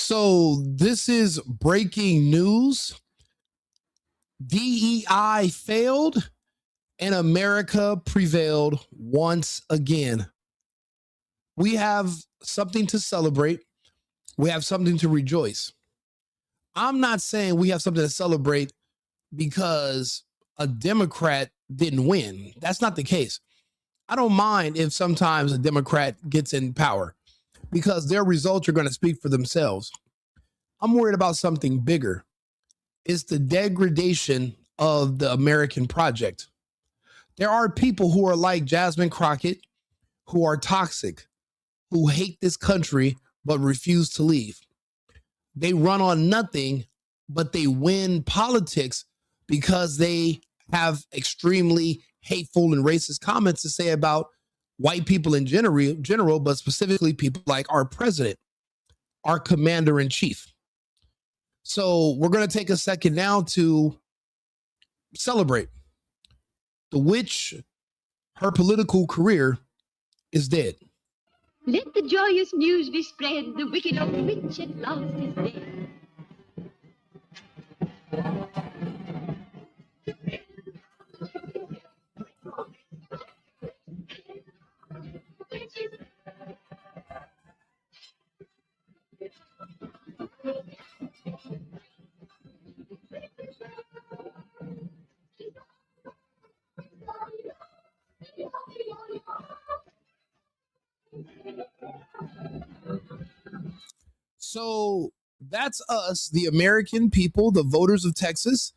So this is breaking news. DEI failed and America prevailed once again. We have something to celebrate. We have something to rejoice. I'm not saying we have something to celebrate because a Democrat didn't win. That's not the case. I don't mind if sometimes a Democrat gets in power because their results are going to speak for themselves. I'm worried about something bigger. It's the degradation of the American project. There are people who are like Jasmine Crockett, who are toxic, who hate this country but refuse to leave. They run on nothing, but they win politics because they have extremely hateful and racist comments to say about white people in general, but specifically people like our president, our commander in chief. So we're going to take a second now to celebrate. The witch, her political career is dead. Let the joyous news be spread, the wicked old witch at last is dead. So that's us, the American people, the voters of Texas.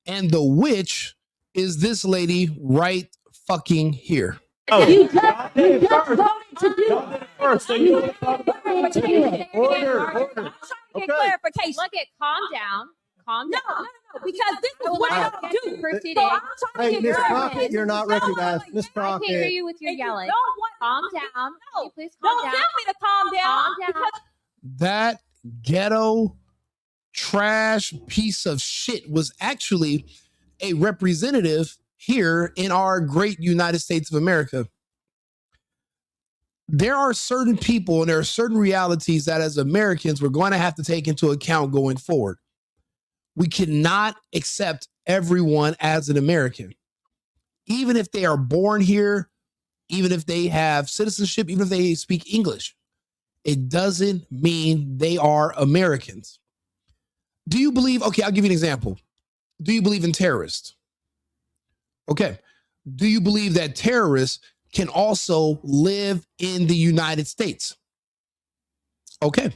And the witch is this lady right fucking here. Oh, you just voted to do it first. So you order. Okay. Clarification. Look it, calm down. Calm down. No, because this is what I do. Proceeding. So I'm trying Hey, to Miss get Crockett, you're not recognized. Miss I can't hear Crockett. you with your And you yelling. don't want- Calm down. No, Can you please calm don't down. tell me to calm down. Calm down. Because That ghetto trash piece of shit was actually a representative here in our great United States of America. There are certain people and there are certain realities that as Americans we're going to have to take into account going forward. We cannot accept everyone as an American. Even if they are born here, even if they have citizenship, even if they speak English, it doesn't mean they are Americans. Do you believe, okay, I'll give you an example. Do you believe in terrorists? Okay. Do you believe that terrorists can also live in the United States? Okay.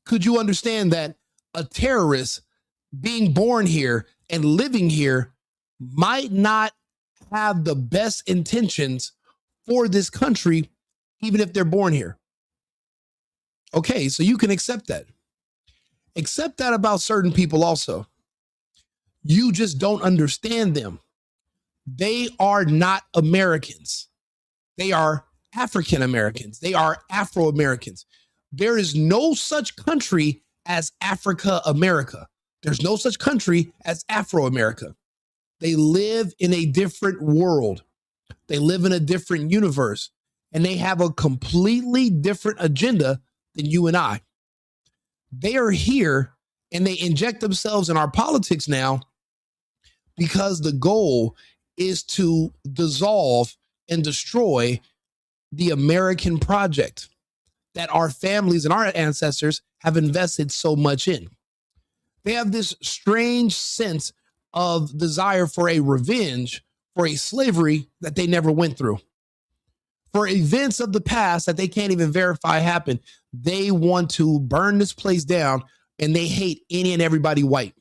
Could you understand that a terrorist being born here and living here might not have the best intentions for this country, even if they're born here? Okay, so you can accept that. Accept that about certain people also. You just don't understand them. They are not Americans. They are African Americans. They are Afro Americans. There is no such country as Africa America. There's no such country as Afro America. They live in a different world. They live in a different universe, and they have a completely different agenda than you and I. They are here and they inject themselves in our politics now because the goal is to dissolve and destroy the American project that our families and our ancestors have invested so much in. They have this strange sense of desire for a revenge for a slavery that they never went through, for events of the past that they can't even verify happened. They want to burn this place down, and they hate any and everybody white.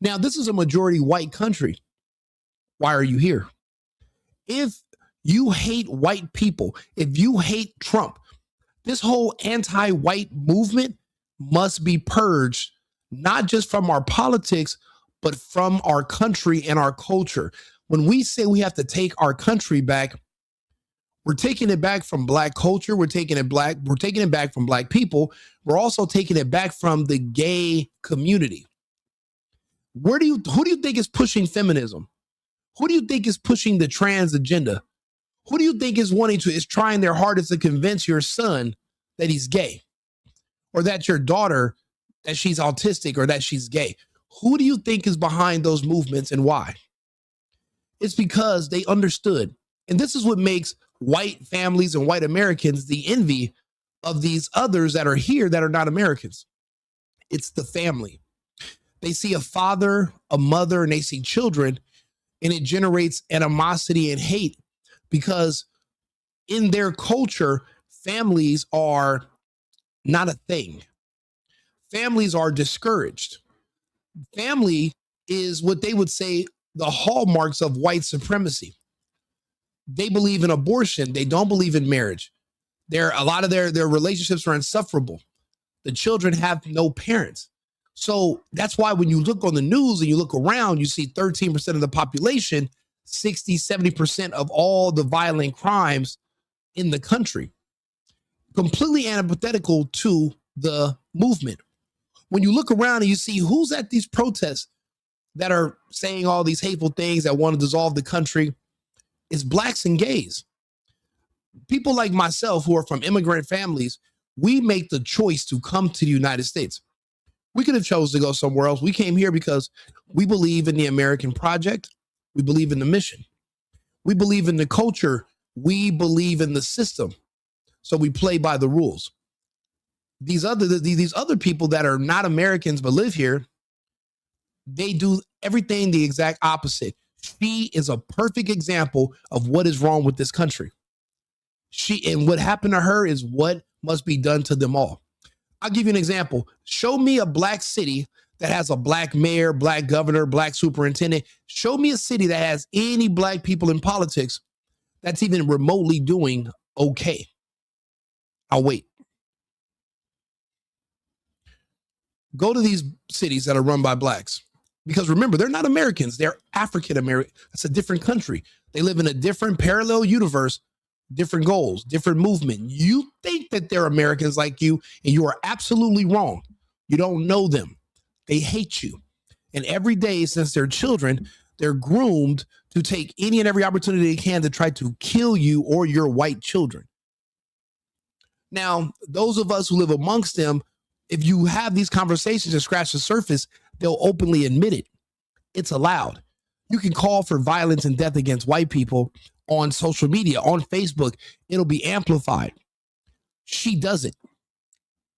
Now, this is a majority white country. Why are you here? If you hate white people, if you hate Trump, this whole anti-white movement must be purged, not just from our politics, but from our country and our culture. When we say we have to take our country back, we're taking it back from black culture. We're taking it back from black people. We're also taking it back from the gay community. Who do you think is pushing feminism? Who do you think is pushing the trans agenda? Who do you think is trying their hardest to convince your son that he's gay? or that your daughter, that she's autistic or that she's gay. Who do you think is behind those movements and why? It's because they understood. And this is what makes white families and white Americans the envy of these others that are here that are not Americans. It's the family. They see a father, a mother, and they see children, and it generates animosity and hate because in their culture, families are not a thing. Families are discouraged. Family is what they would say the hallmarks of white supremacy. They believe in abortion. They don't believe in marriage. A lot of their relationships are insufferable. The children have no parents. So that's why when you look on the news and you look around, you see 13% of the population, 60, 70% of all the violent crimes in the country. Completely antithetical to the movement. When you look around and you see who's at these protests that are saying all these hateful things that want to dissolve the country, it's blacks and gays. People like myself who are from immigrant families, we make the choice to come to the United States. We could have chose to go somewhere else. We came here because we believe in the American project. We believe in the mission. We believe in the culture. We believe in the system. So we play by the rules. These other people that are not Americans but live here, they do everything the exact opposite. She is a perfect example of what is wrong with this country. And what happened to her is what must be done to them all. I'll give you an example. Show me a black city that has a black mayor, black governor, black superintendent. Show me a city that has any black people in politics that's even remotely doing okay. I'll wait. Go to these cities that are run by blacks. Because remember, they're not Americans. They're African American. It's a different country. They live in a different parallel universe, different goals, different movement. You think that they're Americans like you, and you are absolutely wrong. You don't know them. They hate you. And every day since they're children, they're groomed to take any and every opportunity they can to try to kill you or your white children. Now, those of us who live amongst them, if you have these conversations and scratch the surface, they'll openly admit it. It's allowed. You can call for violence and death against white people on social media, on Facebook. It'll be amplified. She does it.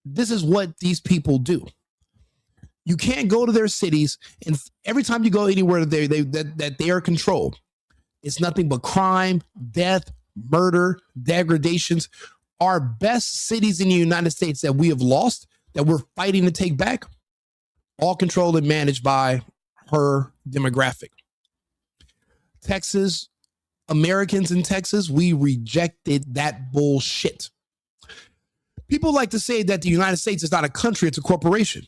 This is what these people do. You can't go to their cities, and every time you go anywhere that they are controlled, it's nothing but crime, death, murder, degradations. Our best cities in the United States that we have lost, that we're fighting to take back, all controlled and managed by her demographic. Texas, Americans in Texas, we rejected that bullshit. People like to say that the United States is not a country, it's a corporation.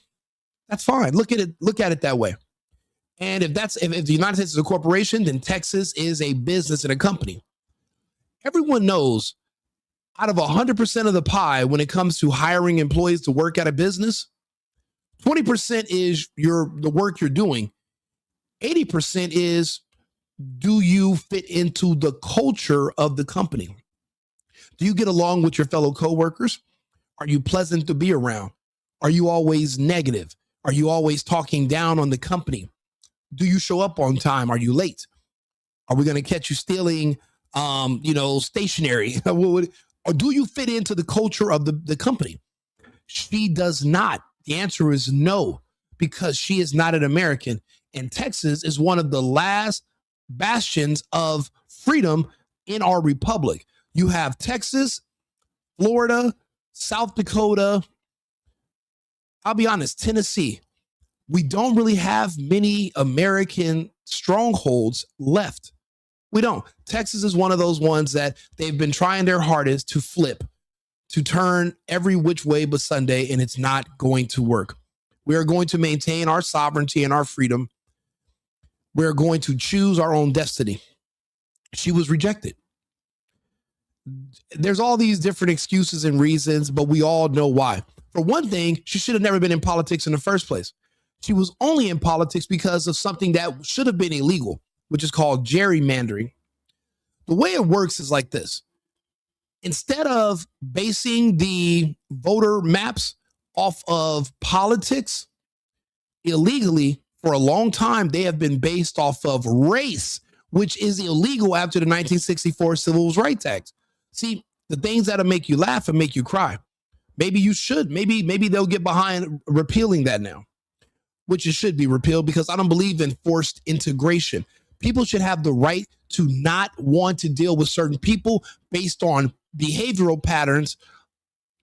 That's fine. Look at it that way. And if the United States is a corporation, then Texas is a business and a company. Everyone knows out of 100% of the pie when it comes to hiring employees to work at a business, 20% is the work you're doing. 80% is, do you fit into the culture of the company? Do you get along with your fellow coworkers? Are you pleasant to be around? Are you always negative? Are you always talking down on the company? Do you show up on time? Are you late? Are we going to catch you stealing, stationery? Or do you fit into the culture of the company? She does not. The answer is no, because she is not an American. And Texas is one of the last bastions of freedom in our republic. You have Texas, Florida, South Dakota. I'll be honest, Tennessee. We don't really have many American strongholds left. We don't. Texas is one of those ones that they've been trying their hardest to flip, to turn every which way but Sunday, and it's not going to work. We are going to maintain our sovereignty and our freedom. We're going to choose our own destiny. She was rejected. There's all these different excuses and reasons, but we all know why. For one thing, she should have never been in politics in the first place. She was only in politics because of something that should have been illegal, which is called gerrymandering. The way it works is like this. Instead of basing the voter maps off of politics illegally for a long time. They have been based off of race, which is illegal after the 1964 Civil Rights Act. See, the things that'll make you laugh and make you cry. Maybe you should. Maybe they'll get behind repealing that now, which it should be repealed, because I don't believe in forced integration. People should have the right to not want to deal with certain people based on behavioral patterns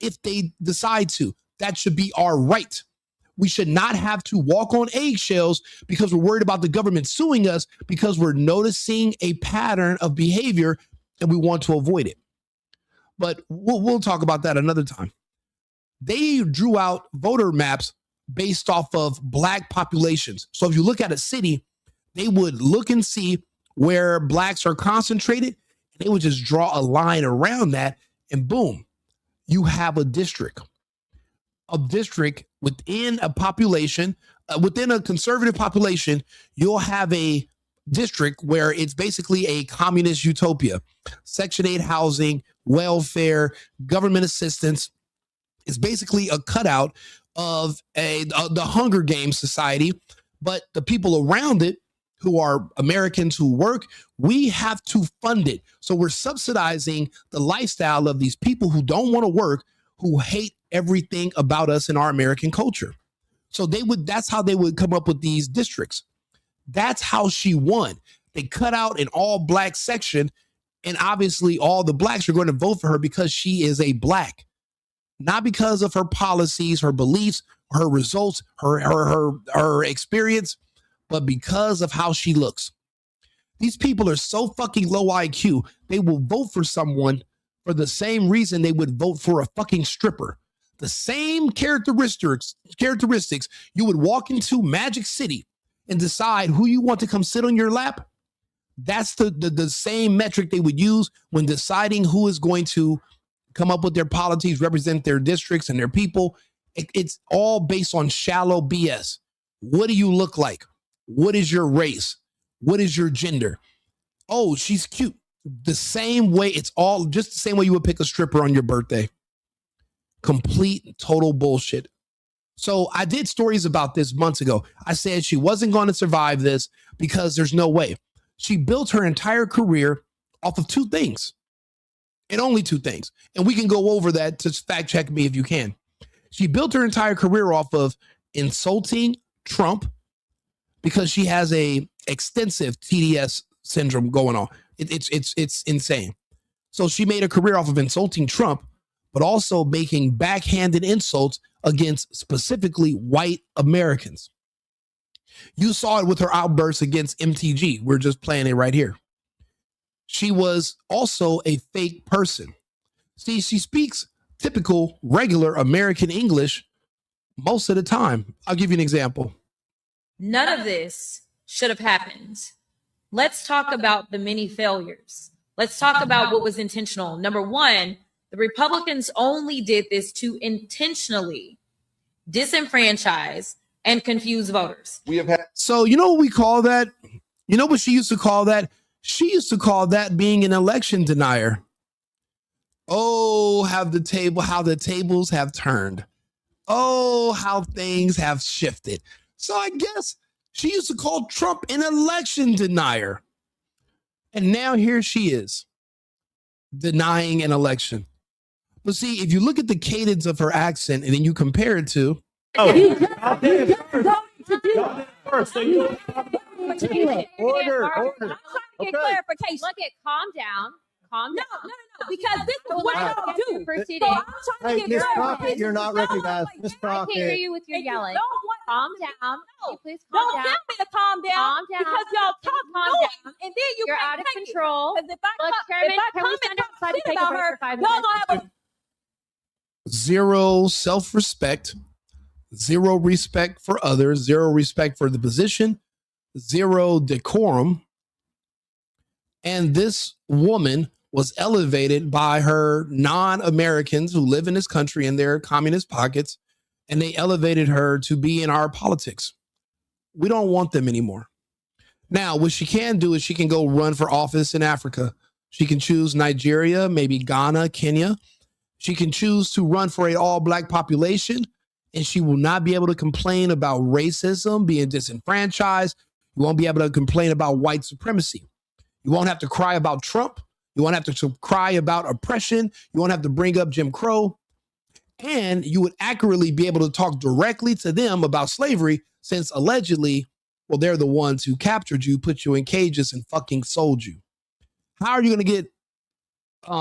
if they decide to. That should be our right. We should not have to walk on eggshells because we're worried about the government suing us because we're noticing a pattern of behavior and we want to avoid it. But we'll talk about that another time. They drew out voter maps based off of black populations. So if you look at a city, they would look and see where blacks are concentrated. And they would just draw a line around that, and boom, you have a district. A district within a population, within a conservative population, you'll have a district where it's basically a communist utopia. Section 8 housing, welfare, government assistance. It's basically a cutout of the Hunger Games society, but the people around it who are Americans who work, we have to fund it. So we're subsidizing the lifestyle of these people who don't want to work, who hate everything about us in our American culture. So that's how they would come up with these districts. That's how she won. They cut out an all black section, and obviously all the blacks are going to vote for her because she is a black, not because of her policies, her beliefs, her results, her experience, but because of how she looks. These people are so fucking low IQ, they will vote for someone for the same reason they would vote for a fucking stripper. The same characteristics, you would walk into Magic City and decide who you want to come sit on your lap. That's the same metric they would use when deciding who is going to come up with their policies, represent their districts and their people. It's all based on shallow BS. What do you look like? What is your race? What is your gender? Oh, she's cute. The same way, it's all just the same way you would pick a stripper on your birthday. Complete, total bullshit. So I did stories about this months ago. I said she wasn't going to survive this because there's no way. She built her entire career off of two things, and only two things. And we can go over that to fact check me if you can. She built her entire career off of insulting Trump because she has a extensive TDS syndrome going on. It's insane. So she made a career off of insulting Trump, but also making backhanded insults against specifically white Americans. You saw it with her outbursts against MTG. We're just playing it right here. She was also a fake person. See, she speaks typical, regular American English most of the time. I'll give you an example. None of this should have happened. Let's talk about the many failures. Let's talk about what was intentional. Number one, the Republicans only did this to intentionally disenfranchise and confuse voters. So you know what we call that? You know what she used to call that? She used to call that being an election denier. Oh, how the tables have turned. Oh, how things have shifted. So I guess she used to call Trump an election denier. And now here she is denying an election. But see, if you look at the cadence of her accent and then you compare it to First, so you Order. Get clarification. Look at calm down. Calm down. No, because this is what y'all do. Proceeding. So I'm trying Hey, to get Miss clarification. Crockett, you're not recognized. Miss I can't hear Crockett. you with your If you yelling. don't want- Calm down. Can you please calm Don't down. tell me to calm down, Calm down. because y'all talk Calm noise, down. and then you You're can't out of take it. control. 'Cause if I Look, come, Chairman, if I can come we and stand talk outside and shit take a about break her, for 5 y'all minutes? gonna have a zero self-respect, zero respect for others, zero respect for the position, zero decorum. And this woman was elevated by her non-Americans who live in this country in their communist pockets, and they elevated her to be in our politics. We don't want them anymore. Now, what she can do is she can go run for office in Africa. She can choose Nigeria, maybe Ghana, Kenya. She can choose to run for an all-black population. and she will not be able to complain about racism, being disenfranchised. You won't be able to complain about white supremacy. You won't have to cry about Trump. You won't have to cry about oppression. You won't have to bring up Jim Crow. And you would accurately be able to talk directly to them about slavery, since allegedly, well, they're the ones who captured you, put you in cages, and fucking sold you. How are you going to get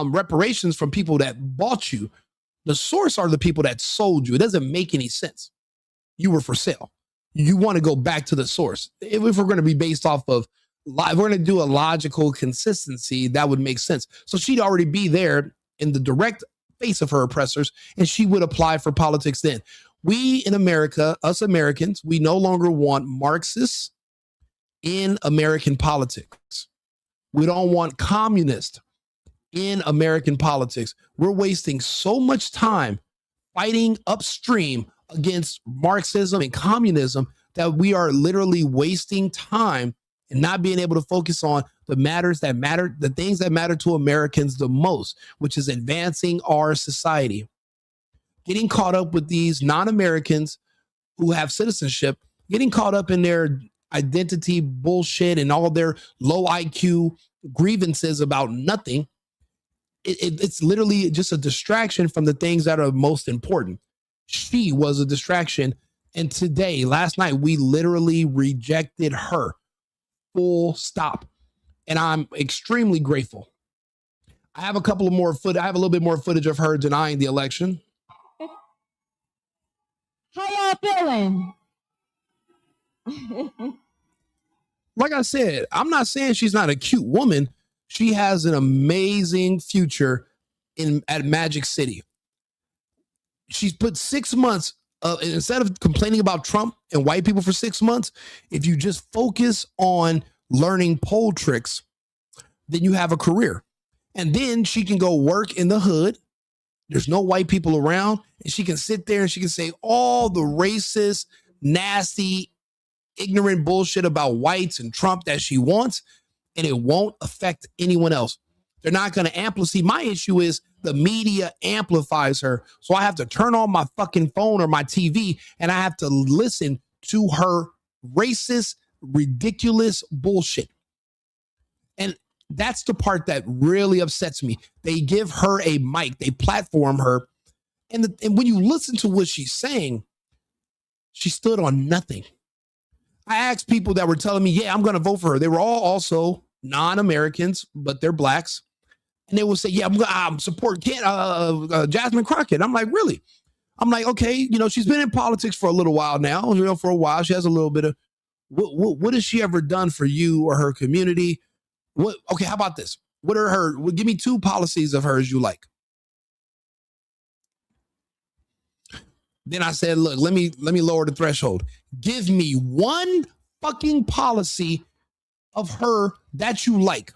reparations from people that bought you? The source are the people that sold you. It doesn't make any sense. You were for sale. You want to go back to the source. If we're going to be based off of, we're going to do a logical consistency, that would make sense. So she'd already be there in the direct face of her oppressors, and she would apply for politics then. We in America, us Americans, we no longer want Marxists in American politics. We don't want communists in American politics. We're wasting so much time fighting upstream against Marxism and communism that we are literally wasting time and not being able to focus on the matters that matter, the things that matter to Americans the most, which is advancing our society. Getting caught up with these non-Americans who have citizenship, getting caught up in their identity bullshit and all their low IQ grievances about nothing. It's literally just a distraction from the things that are most important. She was a distraction. And today, last night, we literally rejected her. Full stop. And I'm extremely grateful. I have a couple of more I have a little bit more footage of her denying the election. How y'all feeling? Like I said, I'm not saying she's not a cute woman. She has an amazing future at Magic City. She's put 6 months, instead of complaining about Trump and white people for 6 months, if you just focus on learning pole tricks, then you have a career. And then she can go work in the hood. There's no white people around. And she can sit there and she can say all the racist, nasty, ignorant bullshit about whites and Trump that she wants, and it won't affect anyone else. They're not going to amplify. My issue is the media amplifies her. So I have to turn on my fucking phone or my TV and I have to listen to her racist, ridiculous bullshit. And that's the part that really upsets me. They give her a mic, they platform her. And when you listen to what she's saying, she stood on nothing. I asked people that were telling me, yeah, I'm going to vote for her. They were all also non-Americans, but they're blacks. And they will say, yeah, I'm support Jasmine Crockett. I'm like, really? I'm like, okay, she's been in politics for a little while now. For a while, she has a little bit of, what has she ever done for you or her community? Okay, how about this? What are her? Give me 2 policies of hers you like. Then I said, look, let me lower the threshold. Give me 1 fucking policy of her that you like.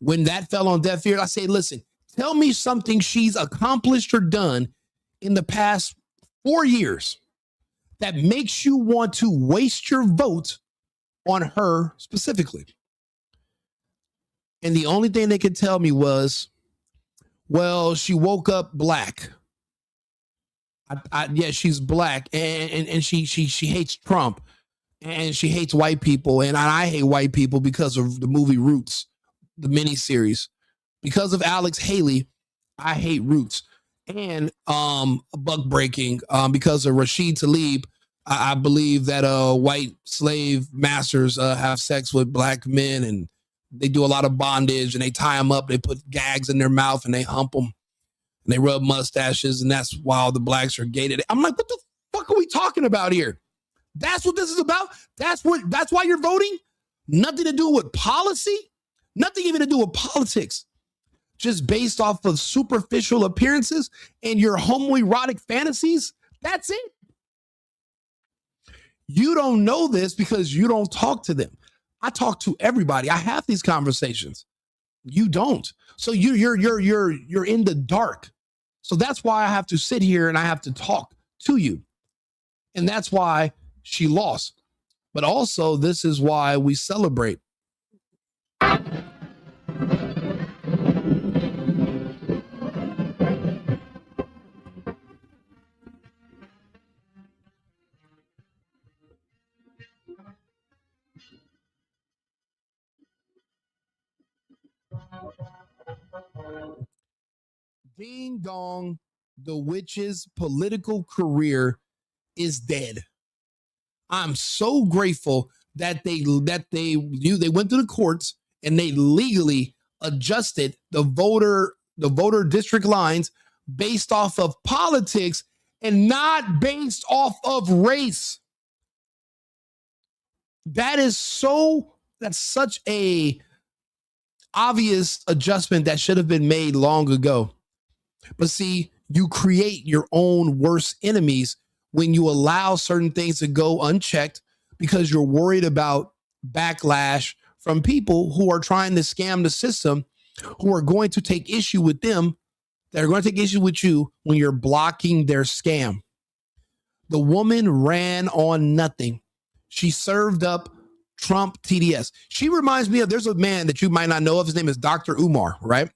When that fell on deaf ears, I say, listen, tell me something she's accomplished or done in the past 4 years that makes you want to waste your vote on her specifically. And the only thing they could tell me was, well, she woke up black. Yeah, she's black, and she hates Trump, and she hates white people, and I hate white people because of the movie Roots, the miniseries. Because of Alex Haley, I hate Roots, and buck breaking because of Rashid Tlaib. I believe that white slave masters have sex with black men, and they do a lot of bondage, and they tie them up, they put gags in their mouth, and they hump them. And they rub mustaches, and that's why all the blacks are gated. I'm like, what the fuck are we talking about here? That's what this is about? That's why you're voting? Nothing to do with policy? Nothing even to do with politics. Just based off of superficial appearances and your homoerotic fantasies? That's it. You don't know this because you don't talk to them. I talk to everybody. I have these conversations. You don't. So you're in the dark. So that's why I have to sit here and I have to talk to you. And that's why she lost. But also, this is why we celebrate. Ding dong, the witch's political career is dead. I'm so grateful that they went to the courts and they legally adjusted the voter district lines based off of politics and not based off of race. That's such a obvious adjustment that should have been made long ago. But see, you create your own worst enemies when you allow certain things to go unchecked because you're worried about backlash from people who are trying to scam the system, who are going to take issue with them, that are going to take issue with you when you're blocking their scam. The woman ran on nothing. She served up Trump TDS. She reminds me of, there's a man that you might not know of. His name is Dr. Umar, right?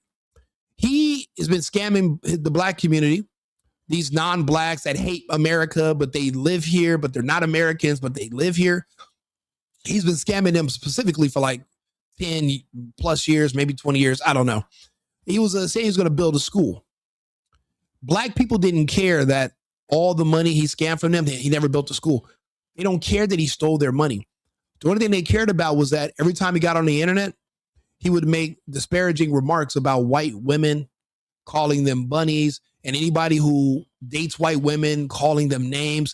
He has been scamming the black community, these non-blacks that hate America, but they live here, but they're not Americans, but they live here. He's been scamming them specifically for like 10 plus years, maybe 20 years. I don't know. He was saying he was going to build a school. Black people didn't care that all the money he scammed from them, he never built a school. They don't care that he stole their money. The only thing they cared about was that every time he got on the internet, he would make disparaging remarks about white women, calling them bunnies, and anybody who dates white women, calling them names,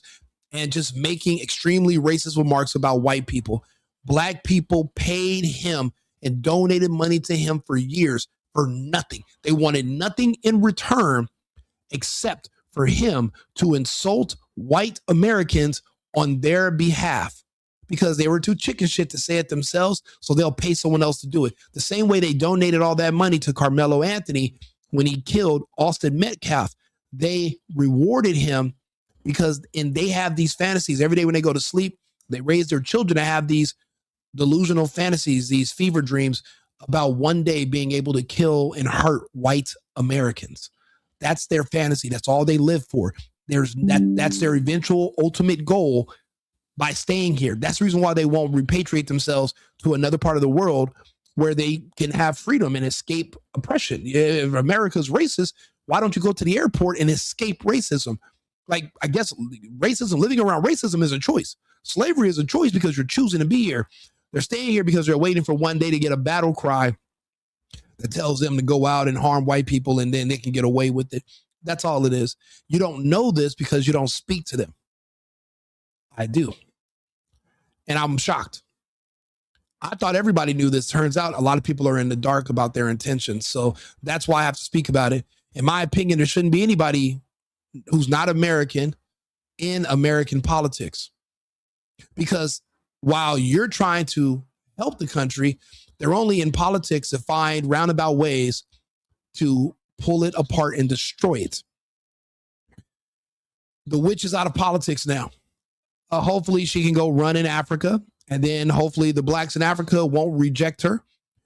and just making extremely racist remarks about white people. Black people paid him and donated money to him for years for nothing. They wanted nothing in return except for him to insult white Americans on their behalf, because they were too chicken shit to say it themselves, so they'll pay someone else to do it. The same way they donated all that money to Carmelo Anthony when he killed Austin Metcalf. They rewarded him because, and they have these fantasies every day when they go to sleep. They raise their children to have these delusional fantasies, these fever dreams about one day being able to kill and hurt white Americans. That's their fantasy. That's all they live for. That's their eventual ultimate goal by staying here. That's the reason why they won't repatriate themselves to another part of the world where they can have freedom and escape oppression. If America's racist, why don't you go to the airport and escape racism? Like, I guess racism, living around racism is a choice. Slavery is a choice because you're choosing to be here. They're staying here because they're waiting for one day to get a battle cry that tells them to go out and harm white people and then they can get away with it. That's all it is. You don't know this because you don't speak to them. I do. And I'm shocked. I thought everybody knew this. Turns out a lot of people are in the dark about their intentions. So that's why I have to speak about it. In my opinion, there shouldn't be anybody who's not American in American politics. Because while you're trying to help the country, they're only in politics to find roundabout ways to pull it apart and destroy it. The witch is out of politics now. Hopefully she can go run in Africa, and then hopefully the blacks in Africa won't reject her,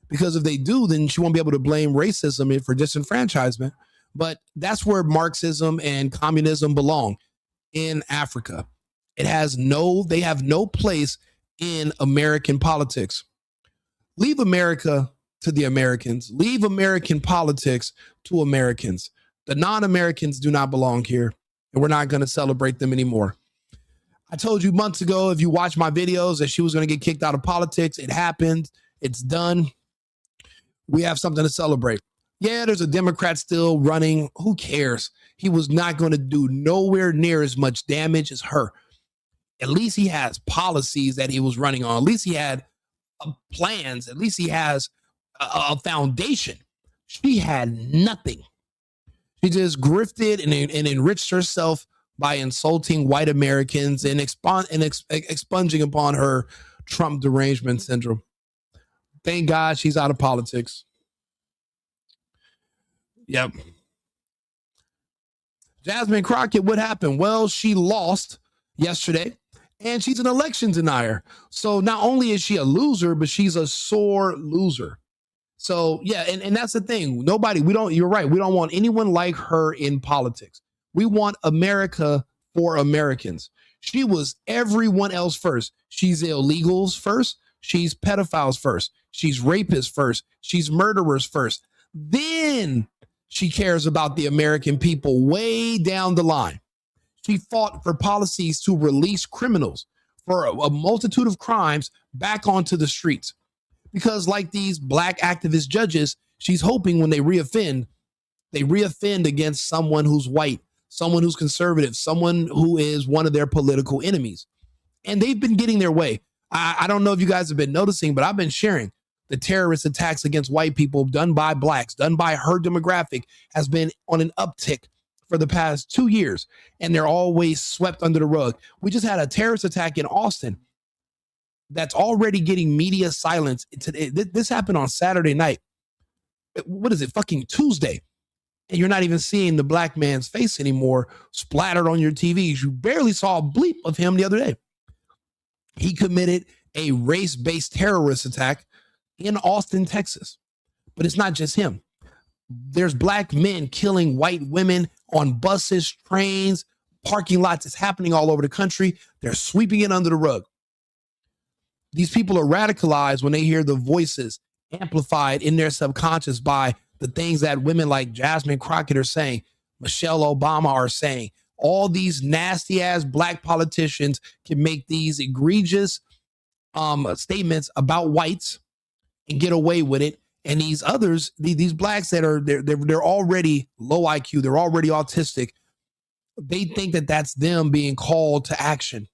because if they do, then she won't be able to blame racism for disenfranchisement. But that's where Marxism and communism belong, in Africa. They have no place in American politics. Leave America to the Americans. Leave American politics to Americans. The non-Americans do not belong here, and we're not going to celebrate them anymore. I told you months ago, if you watch my videos, that she was going to get kicked out of politics. It happened. It's done. We have something to celebrate. Yeah, there's a Democrat still running. Who cares? He was not going to do nowhere near as much damage as her. At least he has policies that he was running on. At least he had plans. At least he has a foundation. She had nothing. She just grifted and enriched herself by insulting white Americans and expunging upon her Trump derangement syndrome. Thank God she's out of politics. Yep. Jasmine Crockett, what happened? Well, she lost yesterday, and she's an election denier. So not only is she a loser, but she's a sore loser. So yeah, and that's the thing. You're right. We don't want anyone like her in politics. We want America for Americans. She was everyone else first. She's illegals first. She's pedophiles first. She's rapists first. She's murderers first. Then She cares about the American people way down the line. She fought for policies to release criminals for a multitude of crimes back onto the streets. Because like these black activist judges, she's hoping when they reoffend against someone who's white, someone who's conservative, someone who is one of their political enemies. And they've been getting their way. I don't know if you guys have been noticing, but I've been sharing the terrorist attacks against white people done by blacks, done by her demographic, has been on an uptick for the past 2 years. And they're always swept under the rug. We just had a terrorist attack in Austin that's already getting media silence. This happened on Saturday night. What is it? Fucking Tuesday. And you're not even seeing the black man's face anymore splattered on your TVs. You barely saw a bleep of him the other day. He committed a race-based terrorist attack in Austin, Texas. But it's not just him. There's black men killing white women on buses, trains, parking lots. It's happening all over the country. They're sweeping it under the rug. These people are radicalized when they hear the voices amplified in their subconscious by the things that women like Jasmine Crockett are saying, Michelle Obama are saying. All these nasty ass black politicians can make these egregious statements about whites and get away with it. And these others, these blacks that are they're already low IQ, they're already autistic. They think that that's them being called to action.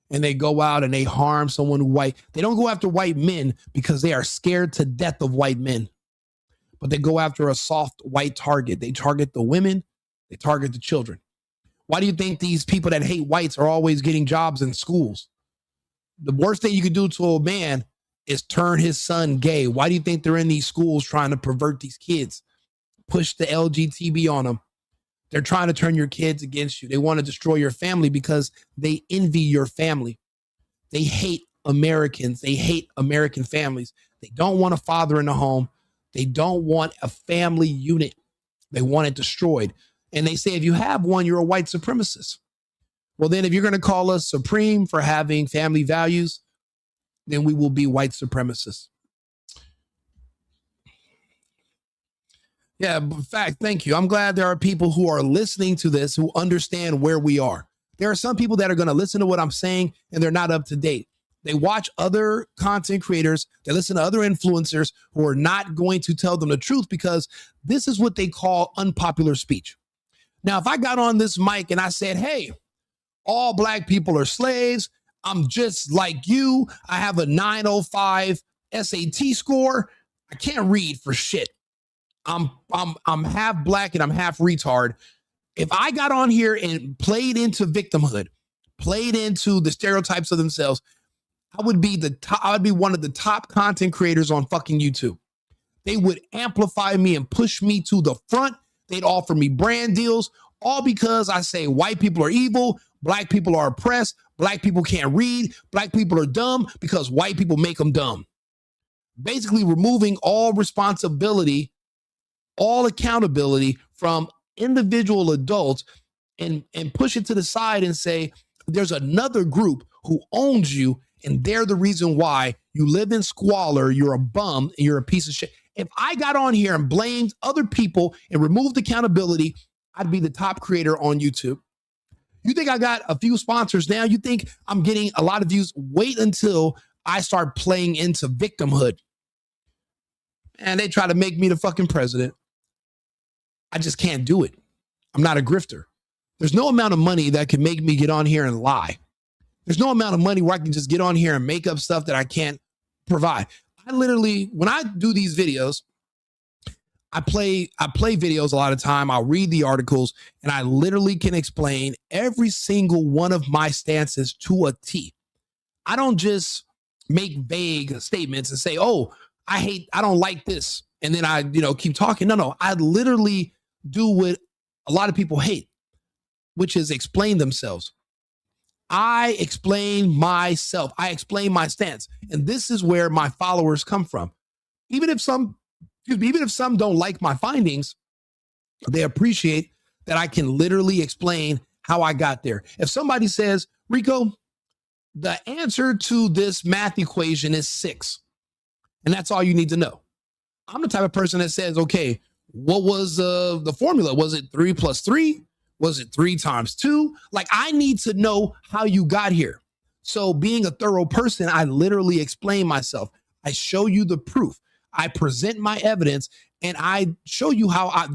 And they go out and they harm someone white. They don't go after white men because they are scared to death of white men. But they go after a soft white target. They target the women. They target the children. Why do you think these people that hate whites are always getting jobs in schools? The worst thing you could do to a man is turn his son gay. Why do you think they're in these schools trying to pervert these kids? Push the LGTB on them. They're trying to turn your kids against you. They want to destroy your family because they envy your family. They hate Americans. They hate American families. They don't want a father in the home. They don't want a family unit. They want it destroyed. And they say, if you have one, you're a white supremacist. Well, then if you're going to call us supreme for having family values, then we will be white supremacists. Yeah, in fact, thank you. I'm glad there are people who are listening to this who understand where we are. There are some people that are going to listen to what I'm saying and they're not up to date. They watch other content creators. They listen to other influencers who are not going to tell them the truth because this is what they call unpopular speech. Now, if I got on this mic and I said, hey, all black people are slaves. I'm just like you. I have a 905 SAT score. I can't read for shit. I'm half black and I'm half retard. If I got on here and played into victimhood, played into the stereotypes of themselves, I would be one of the top content creators on fucking YouTube. They would amplify me and push me to the front. They'd offer me brand deals, all because I say white people are evil, black people are oppressed, black people can't read, black people are dumb because white people make them dumb. Basically removing all responsibility, all accountability from individual adults and push it to the side and say, there's another group who owns you and they're the reason why you live in squalor, you're a bum, and you're a piece of shit. If I got on here and blamed other people and removed accountability, I'd be the top creator on YouTube. You think I got a few sponsors now? You think I'm getting a lot of views? Wait until I start playing into victimhood. And they try to make me the fucking president. I just can't do it. I'm not a grifter. There's no amount of money that can make me get on here and lie. There's no amount of money where I can just get on here and make up stuff that I can't provide. I literally, when I do these videos, I play videos a lot of time. I'll read the articles and I literally can explain every single one of my stances to a T. I don't just make vague statements and say, oh, I don't like this. And then I, keep talking. No, I literally do what a lot of people hate, which is explain themselves. I explain myself. I explain my stance. And this is where my followers come from. Even if some don't like my findings, they appreciate that I can literally explain how I got there. If somebody says, Rico, the answer to this math equation is 6, and that's all you need to know. I'm the type of person that says, okay, What was the formula? Was it 3 plus 3? Was it 3 times 2? Like, I need to know how you got here. So being a thorough person, I literally explain myself. I show you the proof. I present my evidence, and I show you how I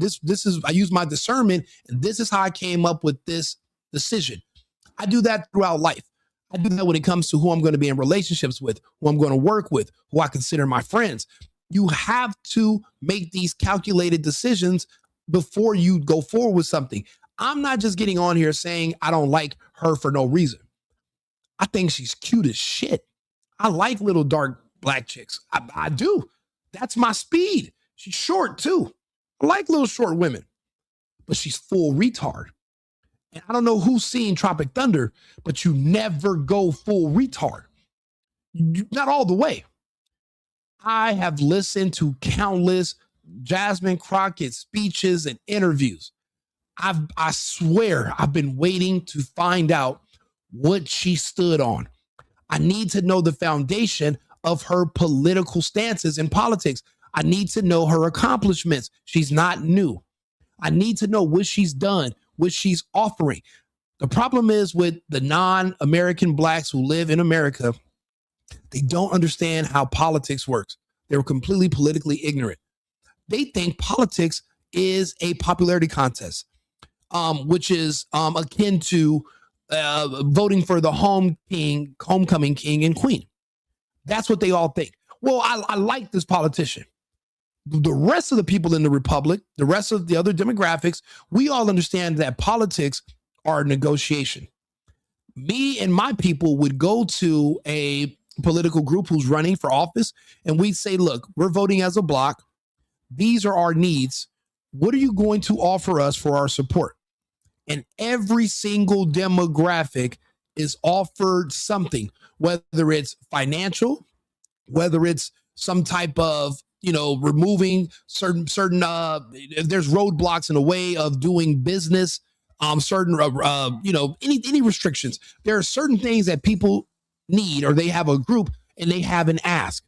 use my discernment, and this is how I came up with this decision. I do that throughout life. I do that when it comes to who I'm going to be in relationships with, who I'm going to work with, who I consider my friends. You have to make these calculated decisions before you go forward with something. I'm not just getting on here saying I don't like her for no reason. I think she's cute as shit. I like little dark black chicks. I do. That's my speed. She's short too. I like little short women, but she's full retard. And I don't know who's seen Tropic Thunder, but you never go full retard. Not all the way. I have listened to countless Jasmine Crockett speeches and interviews. I swear I've been waiting to find out what she stood on. I need to know the foundation of her political stances in politics. I need to know her accomplishments. She's not new. I need to know what she's done, what she's offering. The problem is with the non-American blacks who live in America, they don't understand how politics works. They're completely politically ignorant. They think politics is a popularity contest, which is akin to voting for the homecoming king and queen. That's what they all think. Well, I like this politician. The rest of the people in the republic, the rest of the other demographics, we all understand that politics are a negotiation. Me and my people would go to a political group who's running for office, and we'd say, look, we're voting as a block. These are our needs. What are you going to offer us for our support? And every single demographic is offered something, whether it's financial, whether it's some type of, removing certain if there's roadblocks in a way of doing business, any restrictions. There are certain things that people need, or they have a group and they have an ask.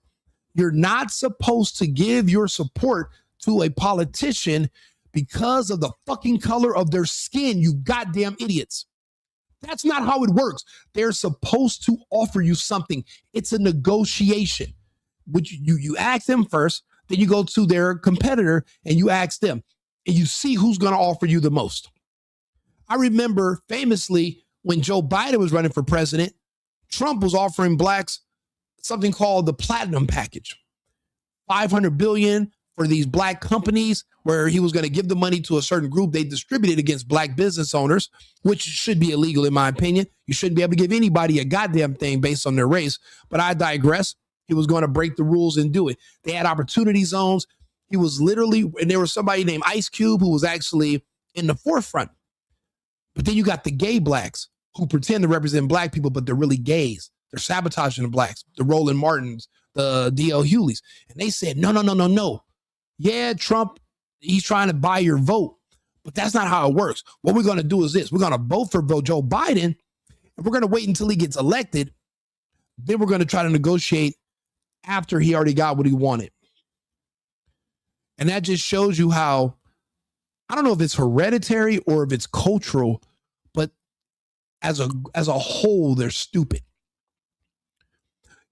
You're not supposed to give your support to a politician because of the fucking color of their skin, you goddamn idiots. That's not how it works. They're supposed to offer you something. It's a negotiation. Which you ask them first, then you go to their competitor and you ask them, and you see who's going to offer you the most. I remember famously when Joe Biden was running for president, Trump was offering blacks something called the platinum package, $500 billion for these black companies, where he was going to give the money to a certain group. They distributed against black business owners, which should be illegal in my opinion. You shouldn't be able to give anybody a goddamn thing based on their race, but I digress. He was going to break the rules and do it. They had opportunity zones. He was literally, and there was somebody named Ice Cube who was actually in the forefront. But then you got the gay blacks who pretend to represent black people, but they're really gays. They're sabotaging the blacks, the Roland Martins, the D.L. Hewleys. And they said, no. Yeah, Trump, he's trying to buy your vote, but that's not how it works. What we're going to do is this. We're going to vote for Joe Biden, and we're going to wait until he gets elected. Then we're going to try to negotiate after he already got what he wanted. And that just shows you how, I don't know if it's hereditary or if it's cultural, but as a whole, they're stupid.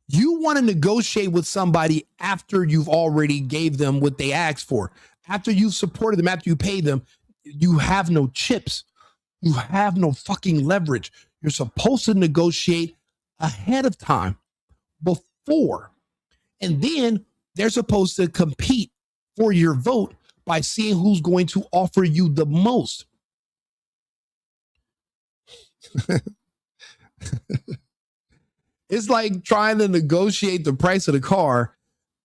You want to negotiate with somebody after you've already gave them what they asked for. After you've supported them, after you pay them, you have no chips. You have no fucking leverage. You're supposed to negotiate ahead of time, before. And then they're supposed to compete for your vote by seeing who's going to offer you the most. It's like trying to negotiate the price of the car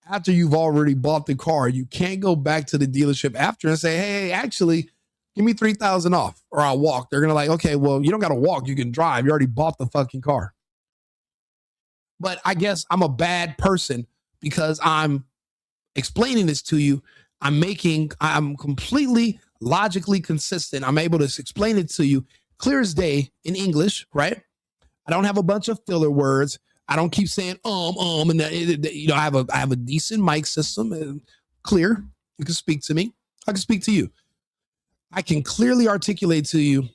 after you've already bought the car. You can't go back to the dealership after and say, hey, actually, give me $3,000 off or I'll walk. They're going to like, okay, well, you don't got to walk. You can drive. You already bought the fucking car. But I guess I'm a bad person because I'm explaining this to you. I'm completely logically consistent. I'm able to explain it to you clear as day in English, right? I don't have a bunch of filler words. I don't keep saying and I have a decent mic system and clear. You can speak to me. I can speak to you. I can clearly articulate to you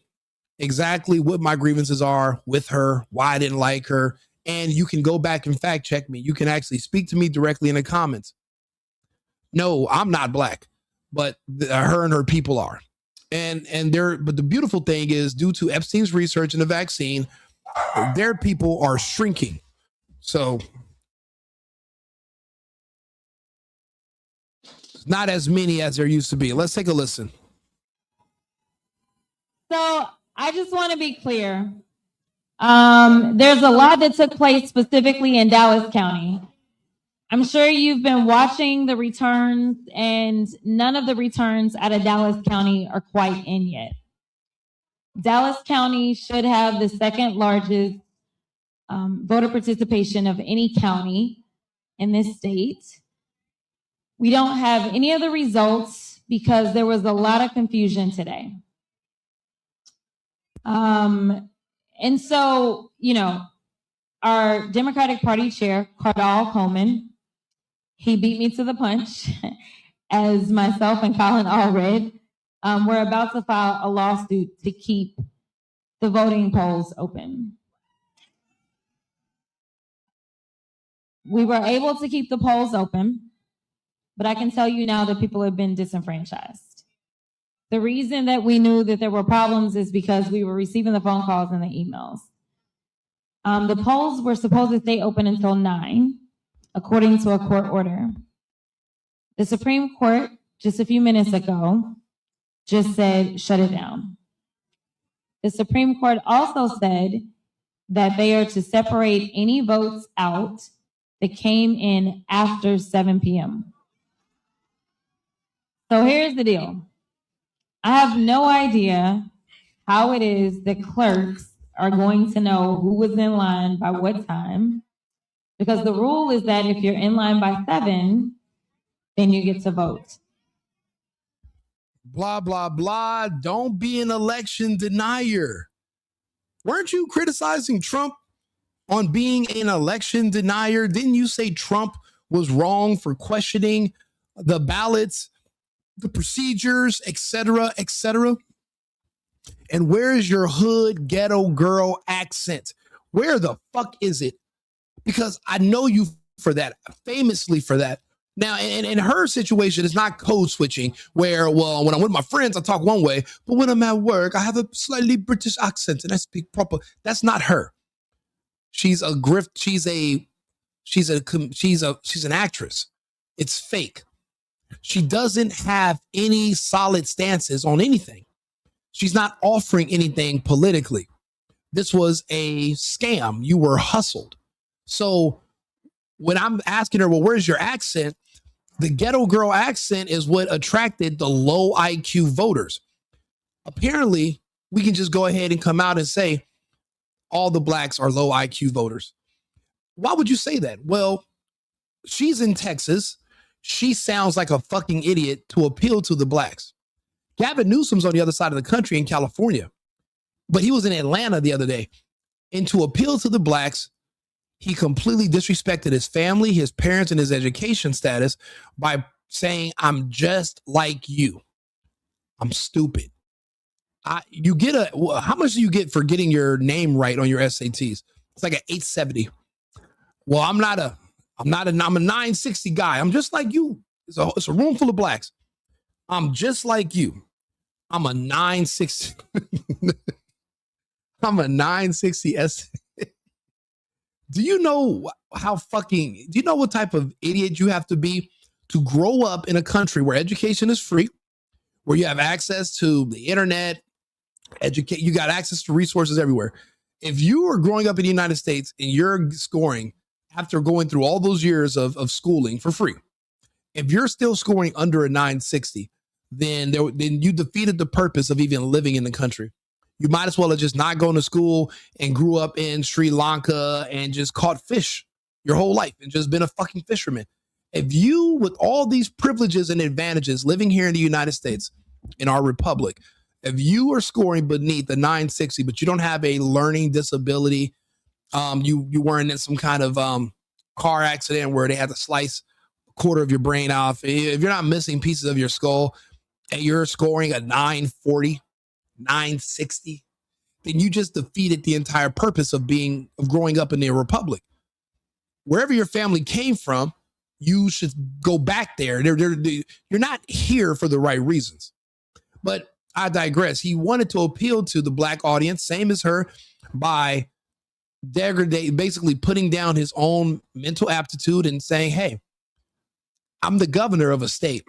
exactly what my grievances are with her, why I didn't like her, and you can go back and fact check me. You can actually speak to me directly in the comments. No, I'm not black, but her and her people are. And but the beautiful thing is, due to Epstein's research and the vaccine, their people are shrinking. So not as many as there used to be. Let's take a listen. So I just want to be clear. There's a lot that took place specifically in Dallas County. I'm sure you've been watching the returns, and none of the returns out of Dallas County are quite in yet. Dallas County should have the second largest voter participation of any county in this state. We don't have any of the results because there was a lot of confusion today. And so, our Democratic Party chair, Cardall Coleman, he beat me to the punch, as myself and Colin all read. We're about to file a lawsuit to keep the voting polls open. We were able to keep the polls open, but I can tell you now that people have been disenfranchised. The reason that we knew that there were problems is because we were receiving the phone calls and the emails. The polls were supposed to stay open until 9, according to a court order. The Supreme Court, just a few minutes ago, just said, shut it down. The Supreme Court also said that they are to separate any votes out that came in after 7 p.m. So here's the deal. I have no idea how it is that clerks are going to know who was in line by what time, because the rule is that if you're in line by 7, then you get to vote. Blah, blah, blah. Don't be an election denier. Weren't you criticizing Trump on being an election denier? Didn't you say Trump was wrong for questioning the ballots, the procedures, etc., etc.? And where is your hood ghetto girl accent? Where the fuck is it? Because I know you for that, famously for that. Now, in her situation, it's not code switching where, well, when I'm with my friends, I talk one way, but when I'm at work, I have a slightly British accent and I speak proper. That's not her. She's a grift. She's an actress. It's fake. She doesn't have any solid stances on anything. She's not offering anything politically. This was a scam. You were hustled. So when I'm asking her, well, where's your accent? The ghetto girl accent is what attracted the low IQ voters. Apparently, we can just go ahead and come out and say all the blacks are low IQ voters. Why would you say that? Well, she's in Texas. She sounds like a fucking idiot to appeal to the blacks. Gavin Newsom's on the other side of the country in California, but he was in Atlanta the other day. And to appeal to the blacks, he completely disrespected his family, his parents, and his education status by saying, I'm just like you. I'm stupid. How much do you get for getting your name right on your SATs? It's like an 870. Well, I'm a 960 guy. I'm just like you. It's a room full of blacks. I'm just like you. I'm a 960. I'm a 960 S. Do you know what type of idiot you have to be to grow up in a country where education is free, where you have access to the internet, you got access to resources everywhere. If you are growing up in the United States and you're scoring after going through all those years of schooling for free, if you're still scoring under a 960, then you defeated the purpose of even living in the country. You might as well have just not gone to school and grew up in Sri Lanka and just caught fish your whole life and just been a fucking fisherman. If you, with all these privileges and advantages living here in the United States, in our republic, if you are scoring beneath the 960, but you don't have a learning disability, you weren't in some kind of car accident where they had to slice a quarter of your brain off, if you're not missing pieces of your skull, and you're scoring a 940, 960, then you just defeated the entire purpose of growing up in a republic. Wherever your family came from, you should go back there. You're not here for the right reasons. But I digress. He wanted to appeal to the black audience, same as her, by basically putting down his own mental aptitude and saying, hey, I'm the governor of a state.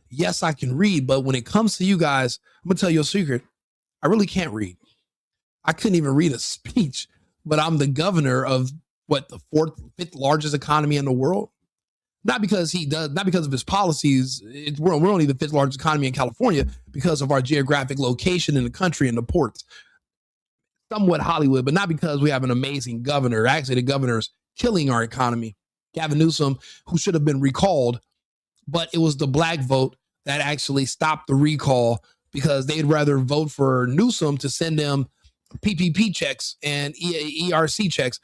Yes, I can read, but when it comes to you guys, I'm going to tell you a secret. I really can't read. I couldn't even read a speech, but I'm the governor of the fifth largest economy in the world. Not because of his policies. We're only the fifth largest economy in California because of our geographic location in the country and the ports. Somewhat Hollywood, but not because we have an amazing governor. Actually, the governor's killing our economy. Gavin Newsom, who should have been recalled, but it was the black vote that actually stopped the recall because they'd rather vote for Newsom to send them PPP checks and ERC checks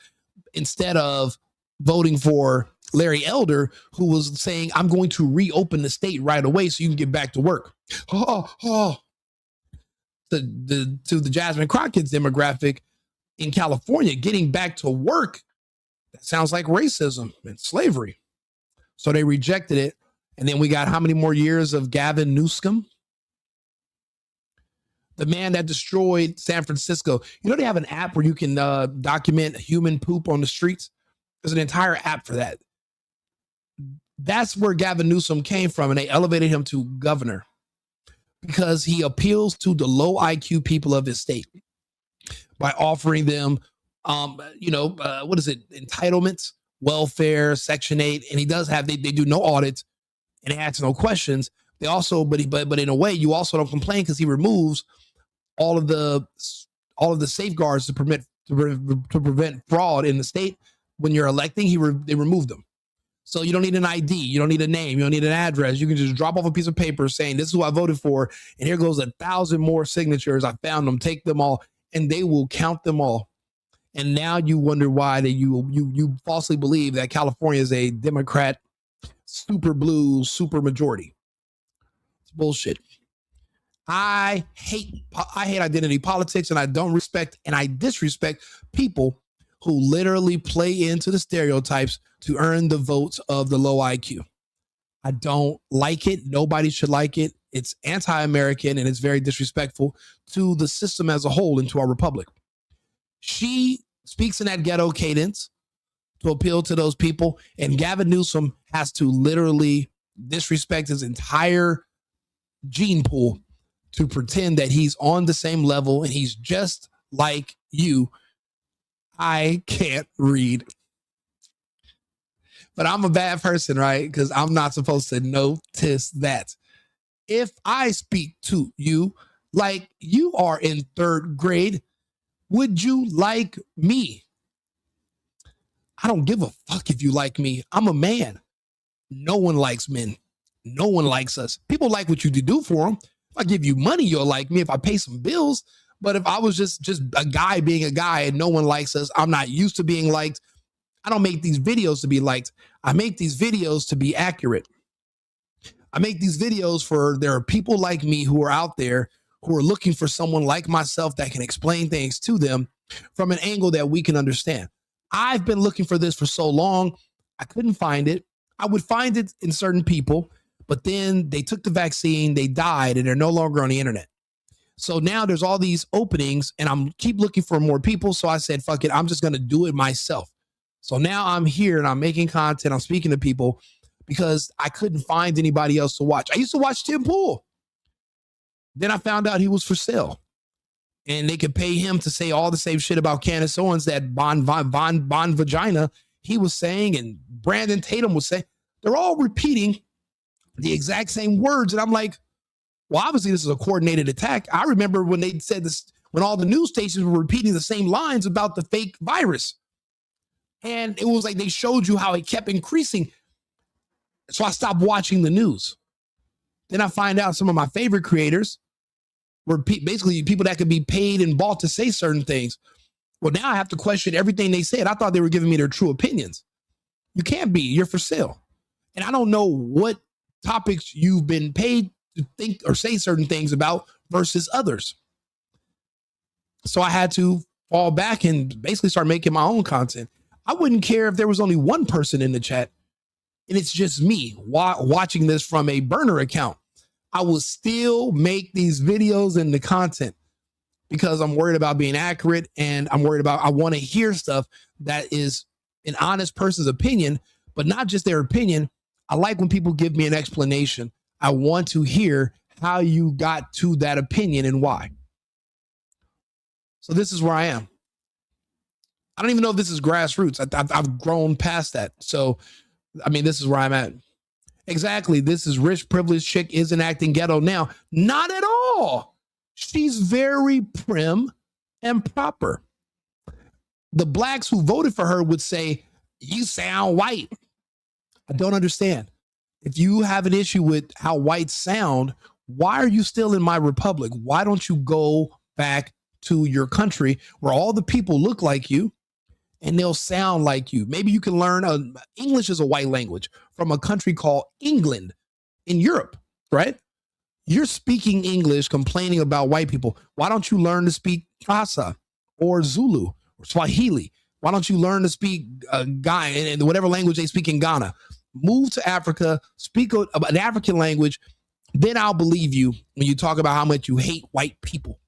instead of voting for Larry Elder, who was saying, I'm going to reopen the state right away so you can get back to work. To the Jasmine Crockett's demographic in California, getting back to work, that sounds like racism and slavery. So they rejected it. And then we got how many more years of Gavin Newsom? The man that destroyed San Francisco. You know, they have an app where you can document human poop on the streets. There's an entire app for that. That's where Gavin Newsom came from, and they elevated him to governor because he appeals to the low IQ people of his state by offering them, entitlements, welfare, Section 8, and he does have, they do no audits and they ask no questions. They also, but in a way, you also don't complain because he removes all of the safeguards to prevent fraud in the state. When you're electing, they remove them. So you don't need an ID. You don't need a name. You don't need an address. You can just drop off a piece of paper saying, this is who I voted for. And here goes 1,000 more signatures. I found them. Take them all. And they will count them all. And now you wonder why that you falsely believe that California is a Democrat, super blue, super majority. It's bullshit. I hate identity politics, and I don't respect and I disrespect people who literally play into the stereotypes to earn the votes of the low IQ. I don't like it. Nobody should like it. It's anti-American and it's very disrespectful to the system as a whole and to our republic. She speaks in that ghetto cadence to appeal to those people, and Gavin Newsom has to literally disrespect his entire gene pool to pretend that he's on the same level and he's just like you. I can't read. But I'm a bad person, right? Because I'm not supposed to notice that. If I speak to you like you are in third grade, would you like me? I don't give a fuck if you like me. I'm a man. No one likes men. No one likes us. People like what you do for them. If I give you money, you'll like me. If I pay some bills. But if I was just a guy being a guy and no one likes us, I'm not used to being liked. I don't make these videos to be liked. I make these videos to be accurate. I make these videos there are people like me who are out there who are looking for someone like myself that can explain things to them from an angle that we can understand. I've been looking for this for so long. I couldn't find it. I would find it in certain people, but then they took the vaccine, they died, and they're no longer on the internet. So now there's all these openings and I'm keep looking for more people. So I said, fuck it. I'm just going to do it myself. So now I'm here and I'm making content. I'm speaking to people because I couldn't find anybody else to watch. I used to watch Tim Pool. Then I found out he was for sale and they could pay him to say all the same shit about Candace Owens that Bon Vagina he was saying and Brandon Tatum was saying. They're all repeating the exact same words. And I'm like, well, obviously this is a coordinated attack. I remember when they said this, when all the news stations were repeating the same lines about the fake virus. And it was like they showed you how it kept increasing. So I stopped watching the news. Then I find out some of my favorite creators were basically people that could be paid and bought to say certain things. Well, now I have to question everything they said. I thought they were giving me their true opinions. You can't be. You're for sale. And I don't know what topics you've been paid to think or say certain things about versus others. So I had to fall back and basically start making my own content. I wouldn't care if there was only one person in the chat and it's just me watching this from a burner account. I will still make these videos and the content because I'm worried about being accurate, and I'm worried about, I want to hear stuff that is an honest person's opinion, but not just their opinion. I like when people give me an explanation. I want to hear how you got to that opinion and why. So this is where I am. I don't even know if this is grassroots. I've grown past that. So, I mean, this is where I'm at. Exactly. This is rich, privileged chick isn't acting ghetto now. Not at all. She's very prim and proper. The blacks who voted for her would say, you sound white. I don't understand. If you have an issue with how whites sound, why are you still in my republic? Why don't you go back to your country where all the people look like you and they'll sound like you? Maybe you can learn English is a white language from a country called England in Europe, right? You're speaking English, complaining about white people. Why don't you learn to speak Xhosa or Zulu or Swahili? Why don't you learn to speak Ghana and whatever language they speak in Ghana? Move to Africa, speak an African language. Then I'll believe you when you talk about how much you hate white people.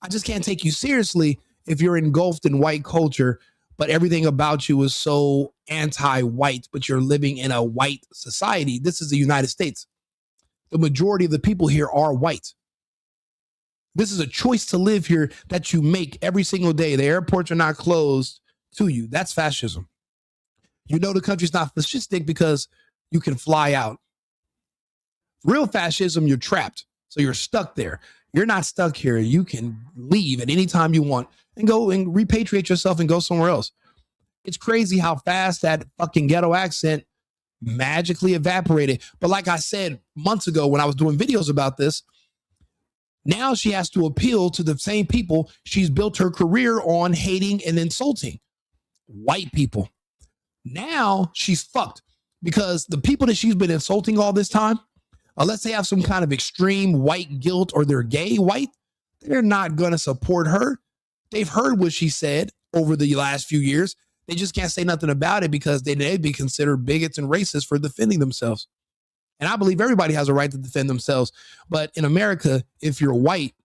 I just can't take you seriously if you're engulfed in white culture, but everything about you is so anti-white, but you're living in a white society. This is the United States. The majority of the people here are white. This is a choice to live here that you make every single day. The airports are not closed to you. That's fascism. You know the country's not fascistic because you can fly out. Real fascism, you're trapped. So you're stuck there. You're not stuck here. You can leave at any time you want and go and repatriate yourself and go somewhere else. It's crazy how fast that fucking ghetto accent magically evaporated. But like I said months ago when I was doing videos about this, now she has to appeal to the same people she's built her career on hating and insulting. White people. Now she's fucked because the people that she's been insulting all this time, unless they have some kind of extreme white guilt or they're gay white, they're not going to support her. They've heard what she said over the last few years. They just can't say nothing about it because they'd be considered bigots and racists for defending themselves. And I believe everybody has a right to defend themselves. But in America, if you're white,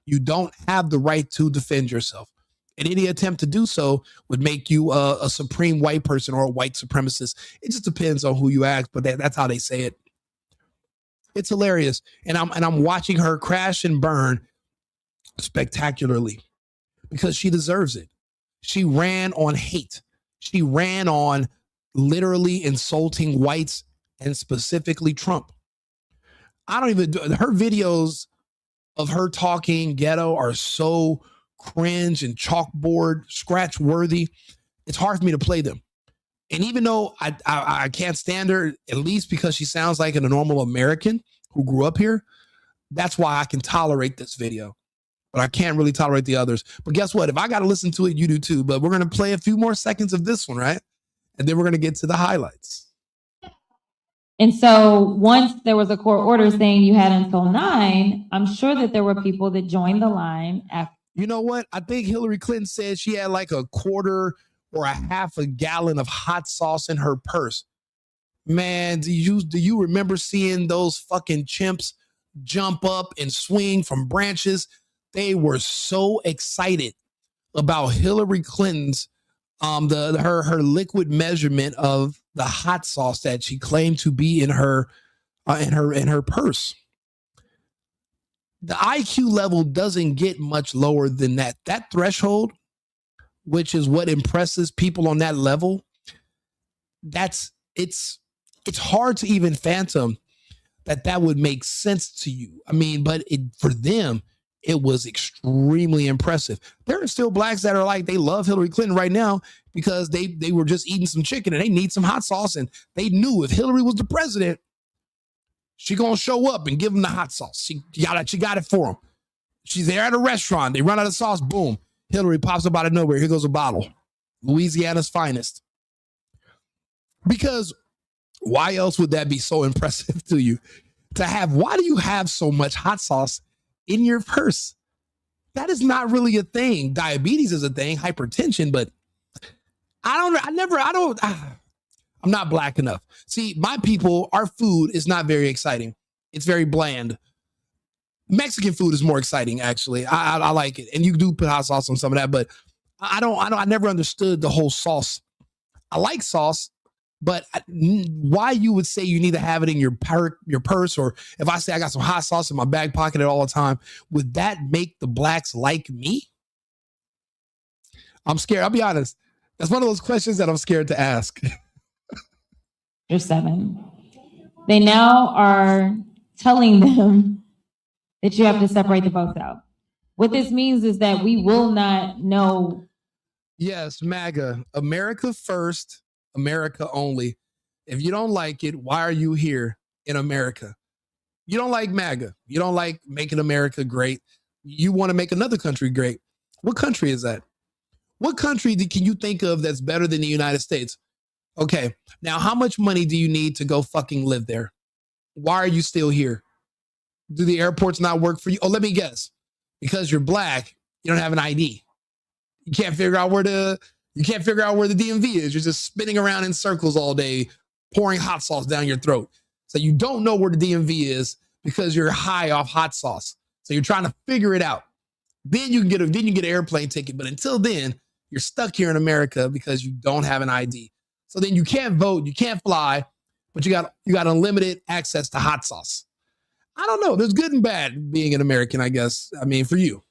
you don't have the right to defend yourself. And any attempt to do so would make you a supreme white person or a white supremacist. It just depends on who you ask, but that's how they say it. It's hilarious. And I'm watching her crash and burn spectacularly because she deserves it. She ran on hate. She ran on literally insulting whites and specifically Trump. Her videos of her talking ghetto are so cringe and chalkboard scratch worthy. It's hard for me to play them. And even though I can't stand her, at least because she sounds like a normal American who grew up here, that's why I can tolerate this video. But I can't really tolerate the others. But guess what? If I got to listen to it, you do too. But we're going to play a few more seconds of this one, right? And then we're going to get to the highlights. And so once there was a court order saying you had until 9, I'm sure that there were people that joined the line after. You know what? I think Hillary Clinton said she had like a quarter or a half a gallon of hot sauce in her purse. Man, do you remember seeing those fucking chimps jump up and swing from branches? They were so excited about Hillary Clinton's her liquid measurement of the hot sauce that she claimed to be in her purse. The IQ level doesn't get much lower than that. That threshold, which is what impresses people on that level, it's hard to even phantom that would make sense to you. I mean, but for them, it was extremely impressive. There are still blacks that are like, they love Hillary Clinton right now because they were just eating some chicken and they need some hot sauce. And they knew if Hillary was the president, she gonna show up and give them the hot sauce. She got it for them. She's there at a restaurant. They run out of sauce. Boom. Hillary pops up out of nowhere. Here goes a bottle. Louisiana's finest. Because why else would that be so impressive to you? why do you have so much hot sauce in your purse? That is not really a thing. Diabetes is a thing, hypertension, but I'm not black enough. See, my people, our food is not very exciting. It's very bland. Mexican food is more exciting, actually. I like it. And you do put hot sauce on some of that, but I never understood the whole sauce. I like sauce, but why you would say you need to have it in your purse, or if I say I got some hot sauce in my back pocket at all the time, would that make the blacks like me? I'm scared. I'll be honest. That's one of those questions that I'm scared to ask. You're 7. They now are telling them that you have to separate the votes out. What this means is that we will not know. Yes, MAGA, America first, America only. If you don't like it, why are you here in America? You don't like MAGA. You don't like making America great. You want to make another country great. What country is that? What country can you think of that's better than the United States? Okay, now how much money do you need to go fucking live there? Why are you still here? Do the airports not work for you? Oh, let me guess. Because you're black, you don't have an ID. You can't figure out where the DMV is. You're just spinning around in circles all day, pouring hot sauce down your throat. So you don't know where the DMV is because you're high off hot sauce. So you're trying to figure it out. Then you can get an airplane ticket. But until then, you're stuck here in America because you don't have an ID. So then you can't vote, you can't fly, but you got unlimited access to hot sauce. I don't know. There's good and bad being an American, I guess. I mean, for you.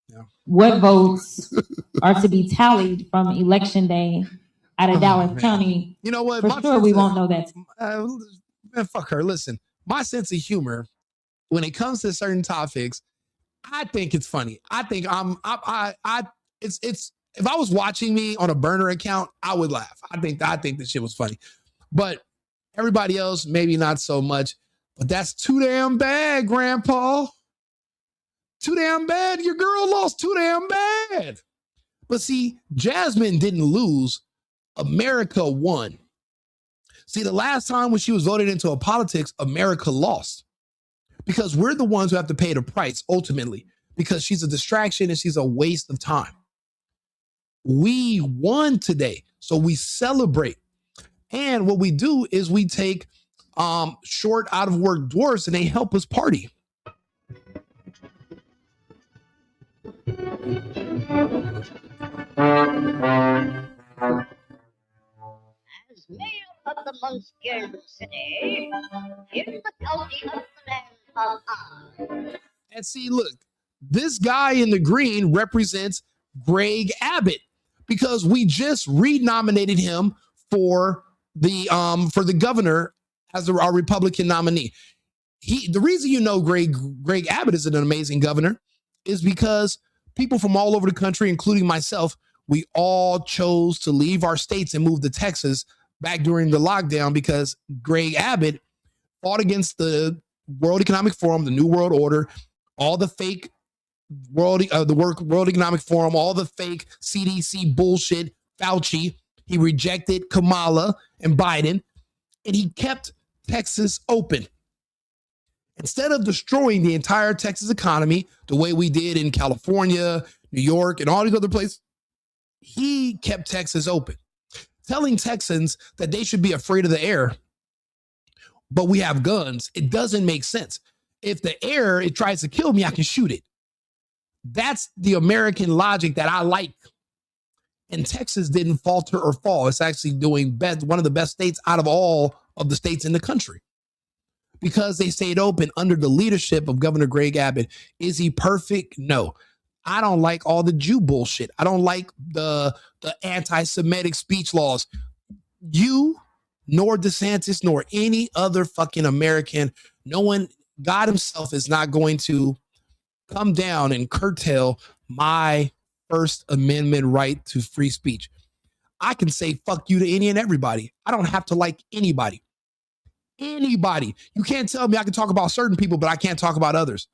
Yeah. What votes are to be tallied from election day out of Dallas County? You know what? For sure, we won't know that. Man, fuck her. Listen, my sense of humor when it comes to certain topics, I think it's funny. I think it's if I was watching me on a burner account, I would laugh. I think the shit was funny, but everybody else maybe not so much. But that's too damn bad, Grandpa. Too damn bad. Your girl lost too damn bad. But see, Jasmine didn't lose. America won. See, the last time when she was voted into a politics, America lost. Because we're the ones who have to pay the price ultimately. Because she's a distraction and she's a waste of time. We won today. So we celebrate. And what we do is we take short out of work dwarfs and they help us party. As mayor of the Munster City, in the county of the land of Oz. And see, look, this guy in the green represents Greg Abbott because we just renominated him for the governor as our Republican nominee. The reason you know Greg Abbott is an amazing governor is because people from all over the country, including myself, we all chose to leave our states and move to Texas back during the lockdown because Greg Abbott fought against the World Economic Forum, the New World Order, all the fake World Economic Forum, all the fake CDC bullshit, Fauci. He rejected Kamala and Biden, and he kept Texas open. Instead of destroying the entire Texas economy the way we did in California, New York, and all these other places, he kept Texas open, telling Texans that they should be afraid of the air, but we have guns. It doesn't make sense. If the air, it tries to kill me, I can shoot it. That's the American logic that I like. And Texas didn't falter or fall. It's actually doing one of the best states out of all of the states in the country because they stayed open under the leadership of Governor Greg Abbott. Is he perfect? No. I don't like all the Jew bullshit. I don't like the anti-Semitic speech laws. You, nor DeSantis, nor any other fucking American, no one, God himself is not going to come down and curtail my First Amendment right to free speech. I can say fuck you to any and everybody. I don't have to like anybody. Anybody. You can't tell me I can talk about certain people, but I can't talk about others.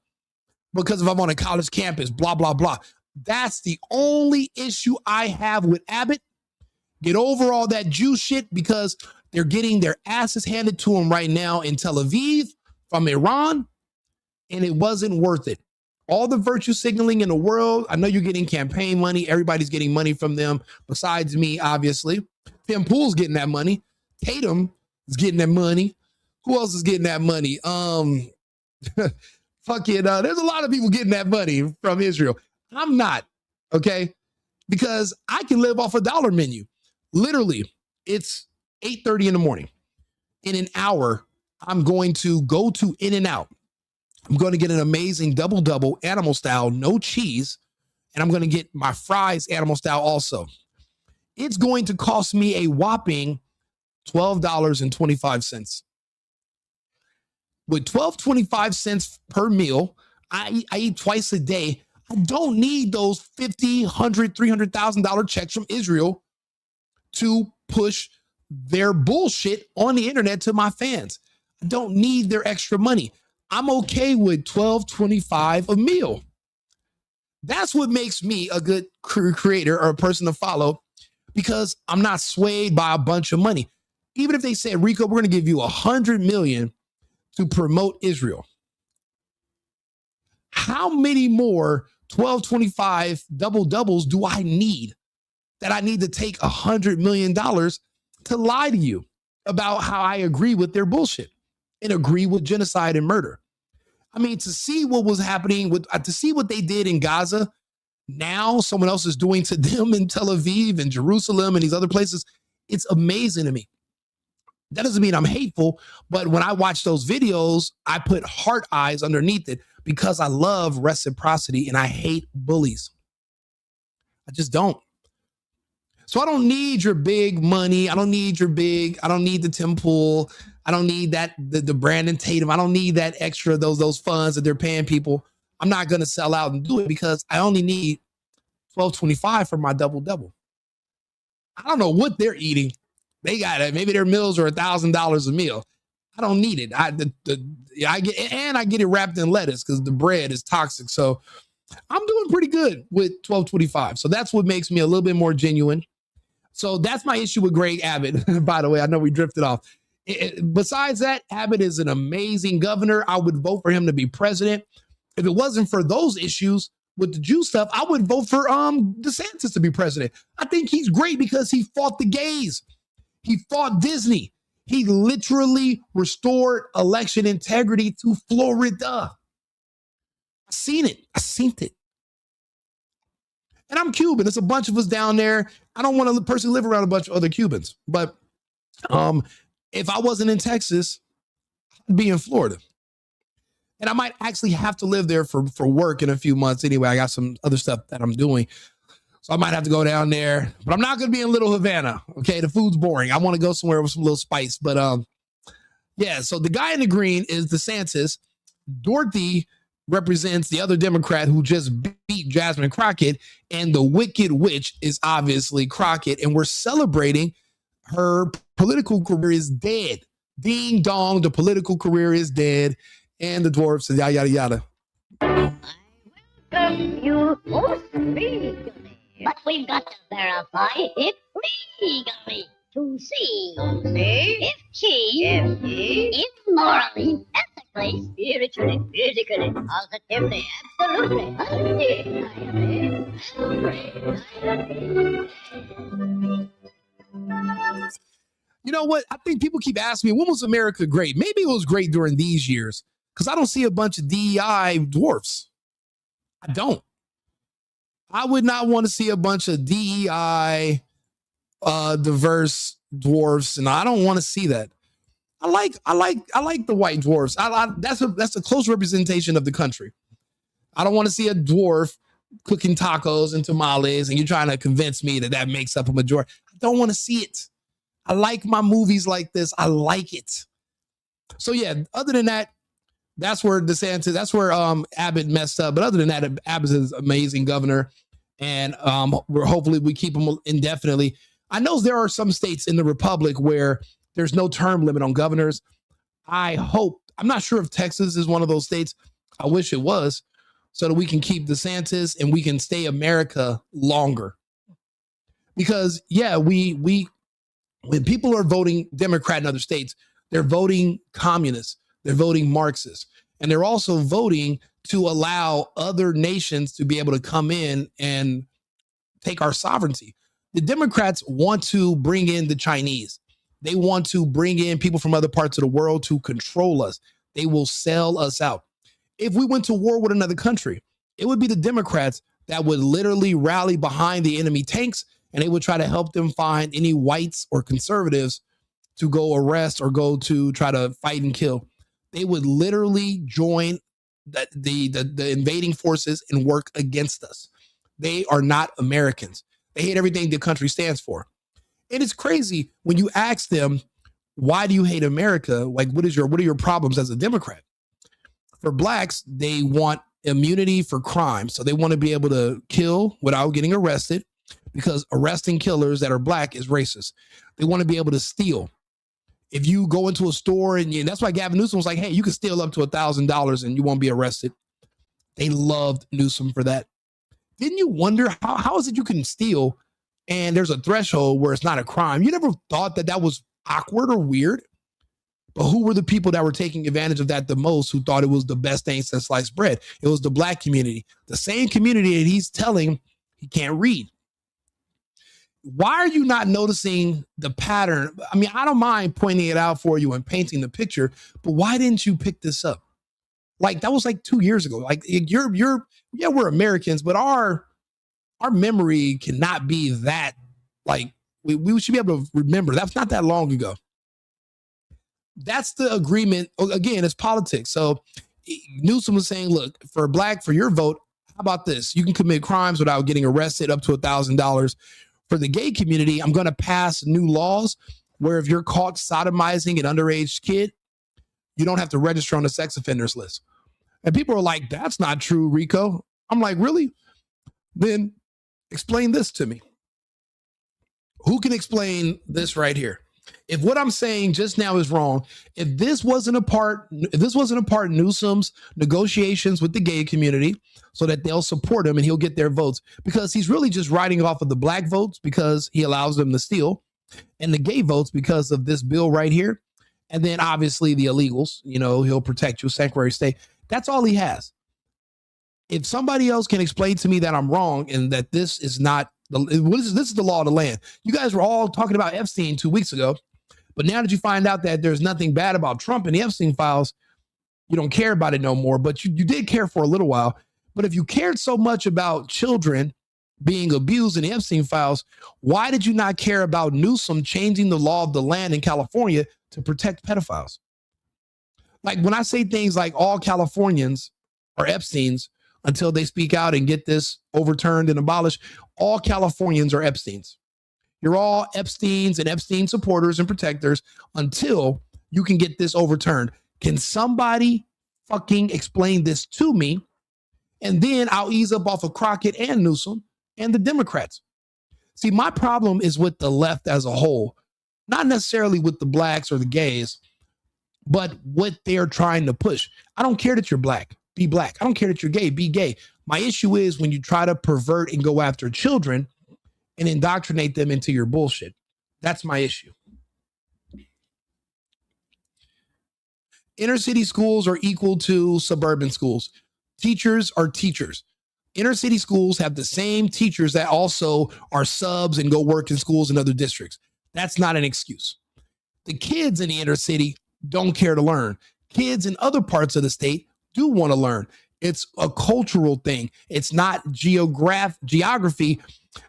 Because if I'm on a college campus, blah, blah, blah. That's the only issue I have with Abbott. Get over all that Jew shit because they're getting their asses handed to them right now in Tel Aviv, from Iran, and it wasn't worth it. All the virtue signaling in the world, I know you're getting campaign money. Everybody's getting money from them besides me, obviously. Tim Pool's getting that money. Tatum is getting that money. Who else is getting that money? There's a lot of people getting that money from Israel. I'm not, okay? Because I can live off a dollar menu. Literally, it's 8:30 in the morning. In an hour, I'm going to go to In-N-Out. I'm going to get an amazing double-double animal style, no cheese, and I'm going to get my fries animal style also. It's going to cost me a whopping $12.25. With $12.25 per meal, I eat twice a day. I don't need those $50, $100, $300,000 checks from Israel to push their bullshit on the internet to my fans. I don't need their extra money. I'm okay with $12.25 a meal. That's what makes me a good creator or a person to follow, because I'm not swayed by a bunch of money. Even if they said, Rico, we're going to give you $100 million to promote Israel. How many more 12.25 double doubles do I need that I need to take $100 million to lie to you about how I agree with their bullshit and agree with genocide and murder? I mean, to see what was happening to see what they did in Gaza, now someone else is doing to them in Tel Aviv and Jerusalem and these other places. It's amazing to me. That doesn't mean I'm hateful, but when I watch those videos, I put heart eyes underneath it because I love reciprocity and I hate bullies. I just don't. So I don't need your big money. I don't need the Tim Pool. I don't need the Brandon Tatum. I don't need that extra, those funds that they're paying people. I'm not going to sell out and do it because I only need $12.25 for my double-double. I don't know what they're eating. They got it. Maybe their meals are $1,000 a meal. I don't need it. I get it wrapped in lettuce because the bread is toxic. So I'm doing pretty good with $12.25. So that's what makes me a little bit more genuine. So that's my issue with Greg Abbott. By the way, I know we drifted off. Besides that, Abbott is an amazing governor. I would vote for him to be president. If it wasn't for those issues with the Jew stuff, I would vote for DeSantis to be president. I think he's great because he fought the gays. He fought Disney. He literally restored election integrity to Florida. I seen it. And I'm Cuban. There's a bunch of us down there. I don't want to personally live around a bunch of other Cubans. But if I wasn't in Texas, I'd be in Florida. And I might actually have to live there for work in a few months anyway. I got some other stuff that I'm doing. So I might have to go down there. But I'm not going to be in Little Havana. Okay, the food's boring. I want to go somewhere with some little spice. But yeah, so the guy in the green is DeSantis. Dorothy represents the other Democrat who just beat Jasmine Crockett. And the wicked witch is obviously Crockett. And we're celebrating her political career is dead. Ding dong, the political career is dead. And the dwarfs, yada, yada, yada. I welcome you most legally, but we've got to verify it legally to see if she is morally, ethically, spiritually, physically, positively, absolutely, undeniably. You know what? I think people keep asking me, when was America great? Maybe it was great during these years because I don't see a bunch of DEI dwarfs. I don't. I would not want to see a bunch of DEI diverse dwarfs, and I don't want to see that. I like the white dwarfs. That's a close representation of the country. I don't want to see a dwarf cooking tacos and tamales, and you're trying to convince me that makes up a majority. I don't want to see it. I like my movies like this. I like it. So yeah, other than that, that's where Abbott messed up. But other than that, Abbott is an amazing governor. And hopefully we keep him indefinitely. I know there are some states in the Republic where there's no term limit on governors. I'm not sure if Texas is one of those states. I wish it was, so that we can keep DeSantis and we can stay America longer. Because yeah, when people are voting Democrat in other states, they're voting communist. They're voting Marxist. And they're also voting to allow other nations to be able to come in and take our sovereignty. The Democrats want to bring in the Chinese. They want to bring in people from other parts of the world to control us. They will sell us out. If we went to war with another country, it would be the Democrats that would literally rally behind the enemy tanks, and they would try to help them find any whites or conservatives to go arrest or go to try to fight and kill. They would literally join the invading forces and work against us. They are not Americans. They hate everything the country stands for. And it's crazy when you ask them, why do you hate America? Like, what are your problems as a Democrat? For blacks, they want immunity for crime. So they want to be able to kill without getting arrested, because arresting killers that are black is racist. They want to be able to steal. If you go into a store and that's why Gavin Newsom was like, hey, you can steal up to $1,000 and you won't be arrested. They loved Newsom for that. Didn't you wonder how is it you can steal and there's a threshold where it's not a crime? You never thought that was awkward or weird? But who were the people that were taking advantage of that the most, who thought it was the best thing since sliced bread? It was the black community, the same community that he's telling he can't read. Why are you not noticing the pattern? I mean, I don't mind pointing it out for you and painting the picture, but why didn't you pick this up? Like, that was like 2 years ago. Like, we're Americans, but our memory cannot be that, like, we should be able to remember. That's not that long ago. That's the agreement. Again, it's politics. So Newsom was saying, look, for your vote, how about this? You can commit crimes without getting arrested up to $1,000. For the gay community, I'm going to pass new laws where if you're caught sodomizing an underage kid, you don't have to register on the sex offenders list. And people are like, that's not true, Rico. I'm like, really? Then explain this to me. Who can explain this right here? If what I'm saying just now is wrong, if this wasn't a part of Newsom's negotiations with the gay community so that they'll support him and he'll get their votes, because he's really just riding off of the black votes because he allows them to steal, and the gay votes because of this bill right here. And then obviously the illegals, he'll protect you, sanctuary state. That's all he has. If somebody else can explain to me that I'm wrong and that this is not, this is the law of the land. You guys were all talking about Epstein 2 weeks ago, but now that you find out that there's nothing bad about Trump and the Epstein files, you don't care about it no more, but you did care for a little while. But if you cared so much about children being abused in the Epstein files, why did you not care about Newsom changing the law of the land in California to protect pedophiles? Like, when I say things like all Californians are Epsteins until they speak out and get this overturned and abolished, all Californians are Epsteins. You're all Epsteins and Epstein supporters and protectors until you can get this overturned. Can somebody fucking explain this to me? And then I'll ease up off of Crockett and Newsom and the Democrats. See, my problem is with the left as a whole, not necessarily with the blacks or the gays, but what they're trying to push. I don't care that you're black, be black. I don't care that you're gay, be gay. My issue is when you try to pervert and go after children and indoctrinate them into your bullshit. That's my issue. Inner city schools are equal to suburban schools. Teachers are teachers. Inner city schools have the same teachers that also are subs and go work in schools in other districts. That's not an excuse. The kids in the inner city don't care to learn. Kids in other parts of the state do want to learn. It's a cultural thing. It's not geography.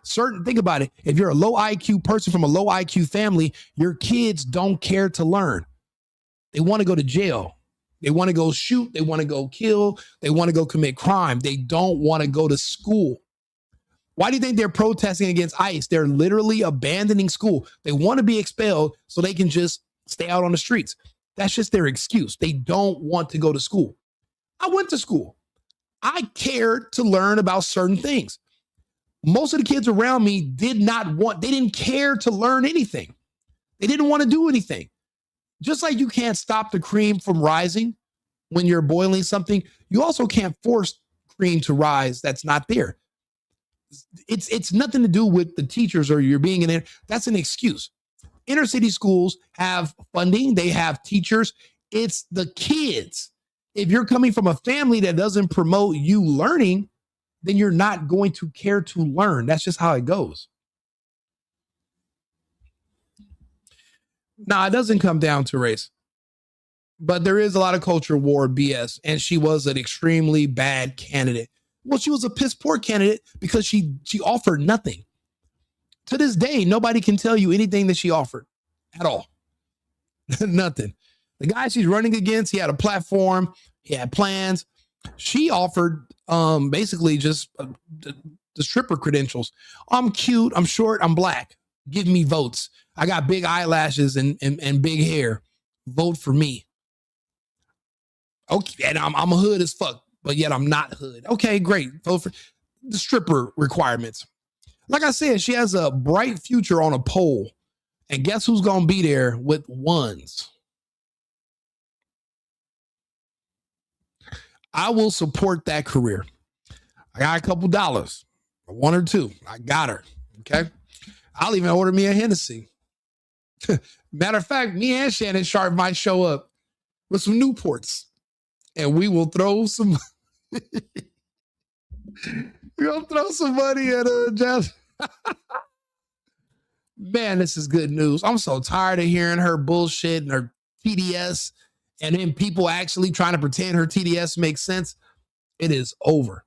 Think about it. If you're a low IQ person from a low IQ family, your kids don't care to learn. They want to go to jail. They want to go shoot. They want to go kill. They want to go commit crime. They don't want to go to school. Why do you think they're protesting against ICE? They're literally abandoning school. They want to be expelled so they can just stay out on the streets. That's just their excuse. They don't want to go to school. I went to school. I cared to learn about certain things. Most of the kids around me they didn't care to learn anything. They didn't want to do anything. Just like you can't stop the cream from rising when you're boiling something, you also can't force cream to rise that's not there. It's nothing to do with the teachers or you're being in there. That's an excuse. Inner city schools have funding. They have teachers. It's the kids. If you're coming from a family that doesn't promote you learning, then you're not going to care to learn. That's just how it goes. Now, it doesn't come down to race, but there is a lot of culture war BS, and she was an extremely bad candidate. Well, she was a piss poor candidate because she offered nothing. To this day, nobody can tell you anything that she offered at all. Nothing. The guy she's running against, he had a platform, he had plans. She offered basically just the stripper credentials. I'm cute, I'm short, I'm black. Give me votes. I got big eyelashes and big hair. Vote for me. Okay, and I'm a hood as fuck, but yet I'm not hood. Okay, great. Vote for the stripper requirements. Like I said, she has a bright future on a poll. And guess who's going to be there with ones? I will support that career. I got a couple dollars, one or two. I got her. Okay. I'll even order me a Hennessy. Matter of fact, me and Shannon Sharp might show up with some Newports and we will throw some. We're going to throw some money at Jasmine. Man, this is good news. I'm so tired of hearing her bullshit and her TDS and then people actually trying to pretend her TDS makes sense. It is over.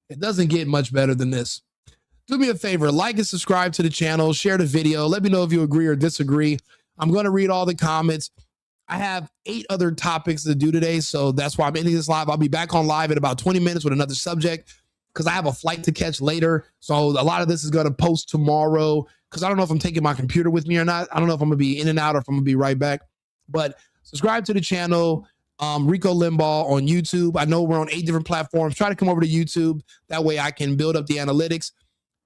It doesn't get much better than this. Do me a favor, like and subscribe to the channel, share the video. Let me know if you agree or disagree. I'm going to read all the comments. I have 8 other topics to do today, so that's why I'm ending this live. I'll be back on live in about 20 minutes with another subject because I have a flight to catch later. So a lot of this is going to post tomorrow because I don't know if I'm taking my computer with me or not. I don't know if I'm going to be in and out or if I'm going to be right back. But subscribe to the channel, Rico Limbaugh on YouTube. I know we're on 8 different platforms. Try to come over to YouTube. That way I can build up the analytics.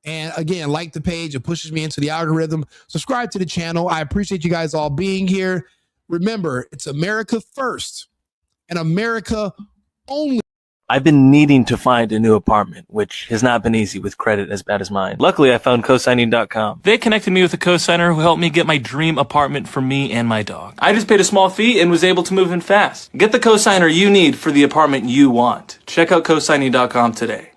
And again, like the page. It pushes me into the algorithm. Subscribe to the channel. I appreciate you guys all being here. Remember, it's America first and America only. I've been needing to find a new apartment, which has not been easy with credit as bad as mine. Luckily, I found cosigning.com. They connected me with a cosigner who helped me get my dream apartment for me and my dog. I just paid a small fee and was able to move in fast. Get the cosigner you need for the apartment you want. Check out cosigning.com today.